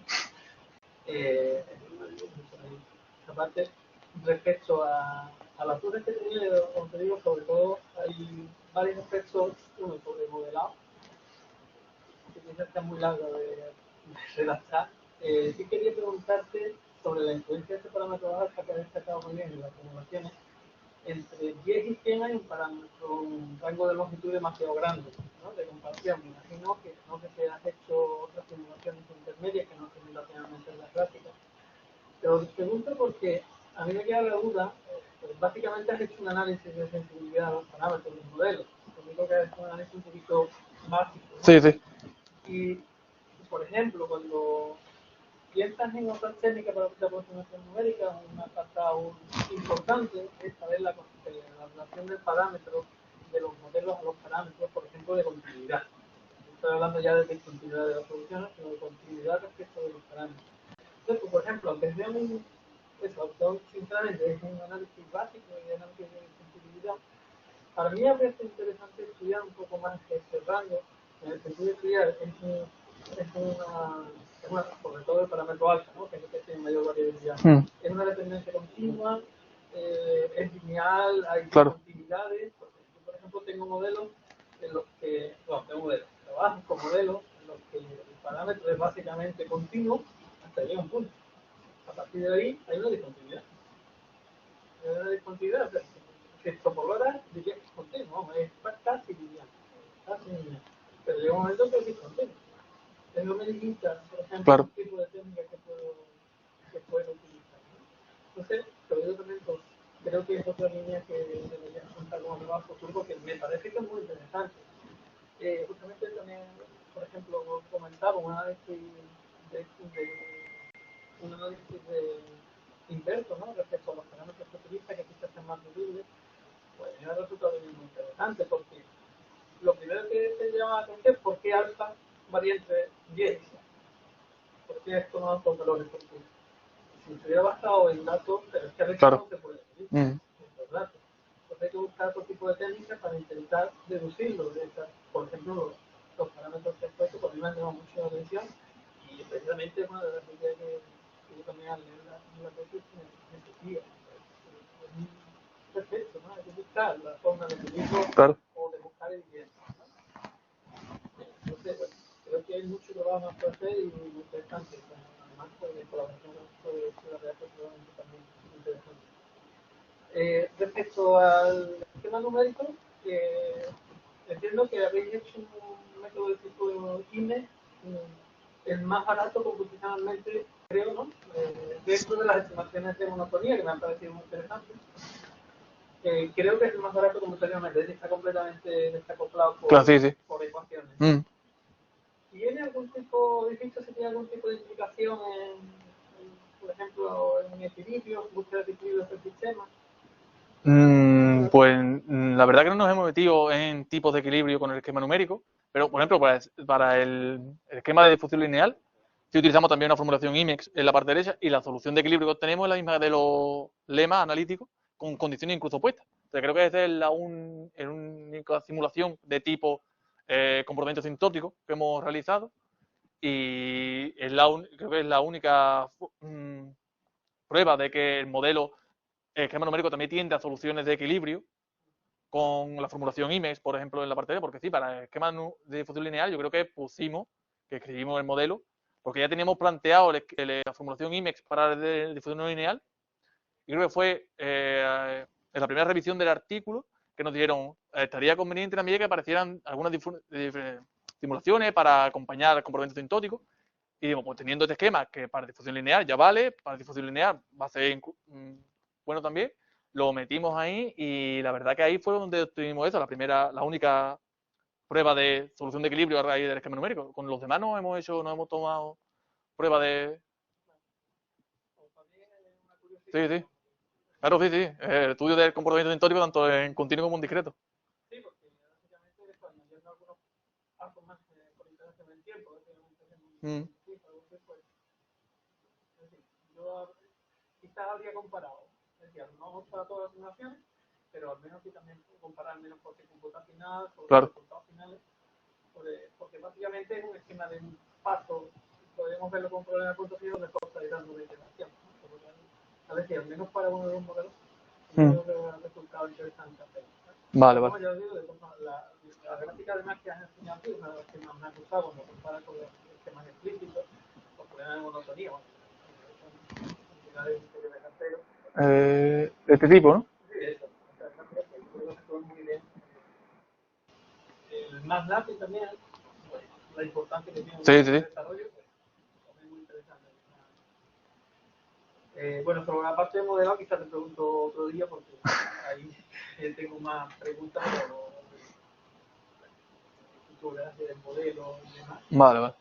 Aparte, respecto a las dudas que tenía, como te digo, sobre todo hay varios aspectos, uno sobre modelado, que quizás sea muy largo de redactar. Sí quería preguntarte sobre la influencia de este parámetro alfa que has destacado muy bien en las simulaciones. Entre 10 y 100 hay un parámetro, un rango de longitud demasiado grande, ¿no? De comparación. Me imagino que no que te has hecho otras simulaciones intermedias que no simulacionalmente en la práctica. Pero te pregunto porque a mí me queda la duda, pues básicamente has hecho un análisis de sensibilidad a los parámetros de los modelos. Lo único que has hecho un análisis un poquito básico, ¿no? Sí. Y, por ejemplo, cuando piensas en otras técnicas para la aproximación numérica, un apartado importante es saber la relación del parámetro de los modelos a los parámetros, por ejemplo, de continuidad. No estoy hablando ya de discontinuidad de las soluciones, sino de continuidad respecto de los parámetros. Entonces, pues, por ejemplo, aunque sea sinceramente es un análisis básico y análisis de sensibilidad, para mí habría sido interesante estudiar un poco más este rango, en el sentido de estudiar sobre todo el parámetro alfa, ¿no? Que es el que tiene mayor variabilidad. Es una dependencia continua, es lineal, hay continuidades. Yo, por ejemplo, tengo modelos parámetro es básicamente continuo hasta llegar a un punto. A partir de ahí hay una discontinuidad. Hay una discontinuidad, si esto por hora diría que es continuo, es casi lineal. Pero llega un momento que es discontinuo. Tengo medidas, por ejemplo, Claro. un tipo de técnica que puedo utilizar. Entonces, pero yo también pues, creo que es otra línea que debería afrontar como nueva futuro porque me parece que es muy interesante. Justamente también, por ejemplo, comentaba un análisis inverso, ¿no? Respecto a los parámetros que utiliza, que quizás sean más visibles, pues me ha resultado muy interesante porque lo primero que te llama la atención es por qué alfa varía entre 10 y 100. ¿Por qué esto no da con valores? Porque si se hubiera basado en datos, pero es que a veces Claro. no se puede medir los datos. Entonces hay que buscar otro tipo de técnicas para intentar deducirlo de estas, por ejemplo, los parámetros que he puesto, por mí me han llamado mucho la atención y precisamente es una de las ideas que yo también al leer la tesis me sentía. Es perfecto, ¿no? Hay que buscar la forma de medirlo Claro. o de buscar evidencia. Entonces, bueno, creo que hay mucho trabajo más por hacer y muy interesante. Además, de colaboración con la realidad también interesante. Respecto al esquema numérico, entiendo que habéis hecho un método de tipo INE, el más barato computacionalmente, creo, ¿no? Dentro de las estimaciones de monotonía, que me han parecido muy interesantes. Creo que es el más barato computacionalmente, es decir, está completamente desacoplado por, Claro, sí. por ecuaciones. ¿Tiene algún tipo, visto si tiene algún tipo de implicación por ejemplo, en equilibrio, búsqueda de equilibrio del sistema? Pues la verdad que no nos hemos metido en tipos de equilibrio con el esquema numérico, pero por ejemplo, para el esquema de difusión lineal, sí utilizamos también una formulación IMEX en la parte derecha y la solución de equilibrio que obtenemos es la misma de los lemas analíticos con condiciones incluso opuestas. Entonces, creo que esta es la única simulación de tipo comportamiento sintótico que hemos realizado y creo que es la única prueba de que el modelo el esquema numérico también tiende a soluciones de equilibrio con la formulación IMEX, por ejemplo, en la parte D, porque sí, para el esquema de difusión lineal yo creo que escribimos el modelo, porque ya teníamos planteado la formulación IMEX para la difusión lineal, y creo que fue en la primera revisión del artículo que nos dijeron, estaría conveniente también que aparecieran algunas simulaciones para acompañar el comportamiento sintótico, y digo, pues teniendo este esquema que para difusión lineal ya vale, para difusión lineal va a ser bueno también, lo metimos ahí y la verdad que ahí fue donde obtuvimos eso, la única prueba de solución de equilibrio a raíz del esquema numérico. Con los demás no hemos tomado prueba de... Sí. Claro, sí. El estudio del comportamiento sintótico tanto en continuo como en discreto. Sí, porque básicamente después añadiendo algunos pasos más por interacción en tiempo, yo quizás habría comparado, es decir, no para todas las simulaciones, pero al menos sí también comparar menos por computacional, por claro. resultados finales, porque básicamente es un esquema de un paso, podemos verlo como problema de punto fijo, mejor está dando una interacción. A decir, al menos para uno de los modelos, yo creo que ha resultado interesante hacer. Vale. Como ya os digo, la gráfica además que has enseñado aquí, una de las que más me ha gustado cuando compara con los esquemas explícitos, los problemas de monotonía, de este tipo, ¿no? Sí, eso. Muy bien. El más lápiz también, pues, la importancia que tiene el desarrollo, pues, también muy interesante. Bueno, sobre la parte de modelado quizás te pregunto otro día porque ahí tengo más preguntas sobre el modelo y demás. Vale. Me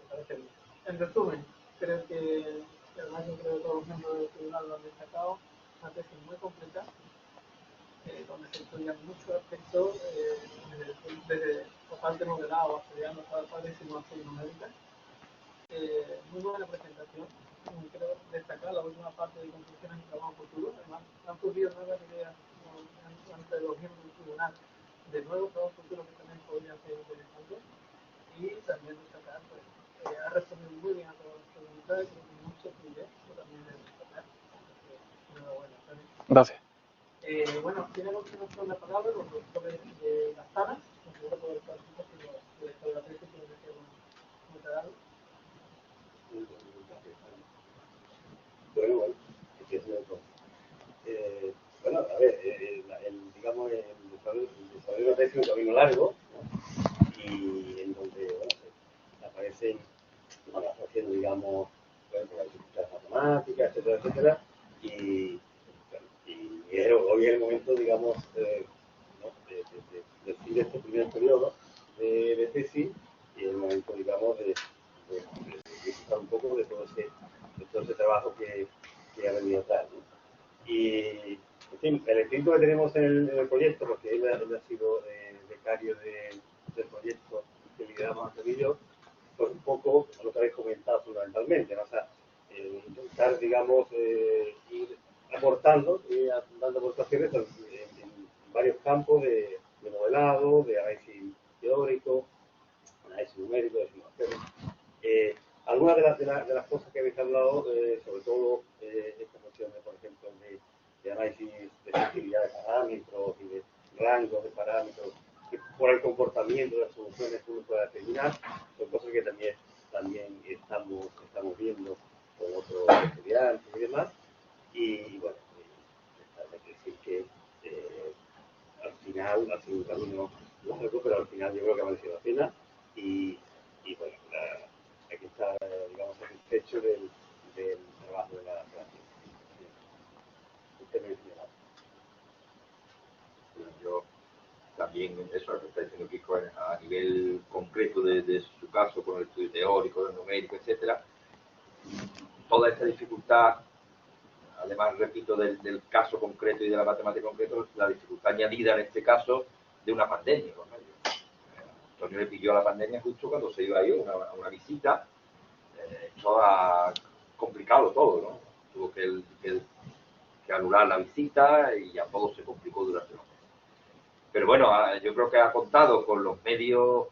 parece bien. En resumen, creo que además yo creo que todos los miembros del tribunal lo han destacado, una tesis muy completa, donde se estudian muchos aspectos desde la parte modelado hasta llegando a la parte de simulación numérica. Muy buena presentación. Quiero destacar la última parte de conclusiones y trabajo futuro. Además, han surgido nuevas ideas entre los miembros del tribunal de nuevos trabajos futuros que también podrían ser interesantes. Y también destacar, pues, ha respondido muy bien a todas las preguntas y muchas ideas que también deben destacar. Enhorabuena. Gracias. Bueno, tiene a continuación la palabra los doctores de las salas, el doctor de la tesis digamos, bueno, con las dificultades matemáticas, etcétera, etcétera, y hoy es el momento, digamos, ¿no? de fin este primer periodo de tesis, y es el momento, digamos, de disfrutar un poco de todo ese trabajo que ha venido atrás, ¿no? Y, en fin, el espíritu que tenemos en el proyecto, porque él ha sido becario del proyecto que lideramos ante yo, pues un poco lo que habéis comentado fundamentalmente, ¿no? O sea, intentar, digamos, ir aportando, dando aportaciones en varios campos de modelado, de análisis teórico, análisis numérico, de simulaciones. Algunas de las cosas que habéis hablado, sobre todo esta cuestión de, por ejemplo, de análisis de sensibilidad de parámetros y de rangos de parámetros, que por el comportamiento de las soluciones uno puede determinar, son cosas que también estamos viendo con otros estudiantes y demás. Y bueno, hay que decir que al final ha sido un camino largo, pero al final yo creo que ha merecido la pena. Y bueno, hay que estar, digamos, satisfecho del trabajo de la ciencia. Usted me decía. Yo también, eso lo que está diciendo Kiko, a nivel concreto de su caso, con el estudio teórico, el numérico, etcétera, toda esta dificultad, además, repito, del caso concreto y de la matemática concreta, la dificultad añadida en este caso de una pandemia, ¿no? Antonio le pilló a la pandemia justo cuando se iba a ir a una visita. Esto ha complicado todo, ¿no? Tuvo que anular la visita y ya todo se complicó durante los meses. Pero bueno, yo creo que ha contado con los medios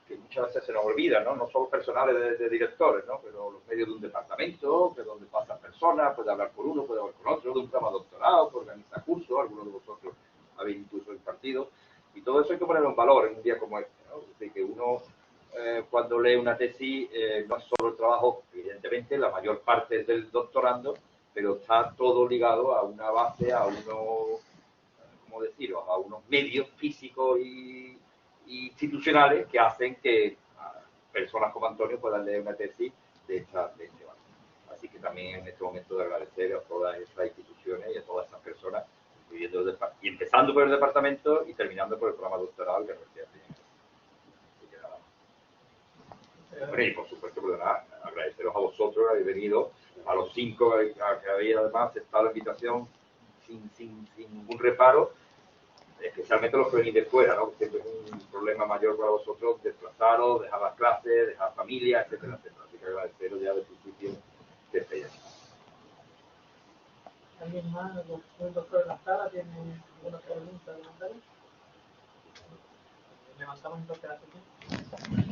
que muchas veces se nos olvidan, ¿no? No solo personales de directores, ¿no? Pero los medios de un departamento, que donde pasan personas, puede hablar con uno, puede hablar con otro, de un programa de doctorado, que organiza cursos, algunos de vosotros habéis incluso impartido, y todo eso hay que ponerlo en valor en un día como este, ¿no? Es decir, que uno cuando lee una tesis no es solo el trabajo, evidentemente la mayor parte es del doctorando, pero está todo ligado a una base, a unos, ¿cómo deciros?, a unos medios físicos y institucionales que hacen que personas como Antonio puedan leer una tesis de este valor. Así que también en este momento de agradecer a todas estas instituciones y a todas estas personas, incluyendo y empezando por el departamento y terminando por el programa doctoral que Universidad tiene. Bueno, y por supuesto, perdonad, agradeceros a vosotros que habéis venido, a los 5 que habéis además aceptado la invitación sin ningún reparo, especialmente los que venís de fuera, ¿no? Siempre es un problema mayor para vosotros desplazaros, dejar las clases, dejar familia, etcétera, etcétera. Así que agradeceros ya de principio que estéis aquí. ¿Alguien más? ¿Los doctor de la sala tiene alguna pregunta? ¿Levantamos entonces la sesión?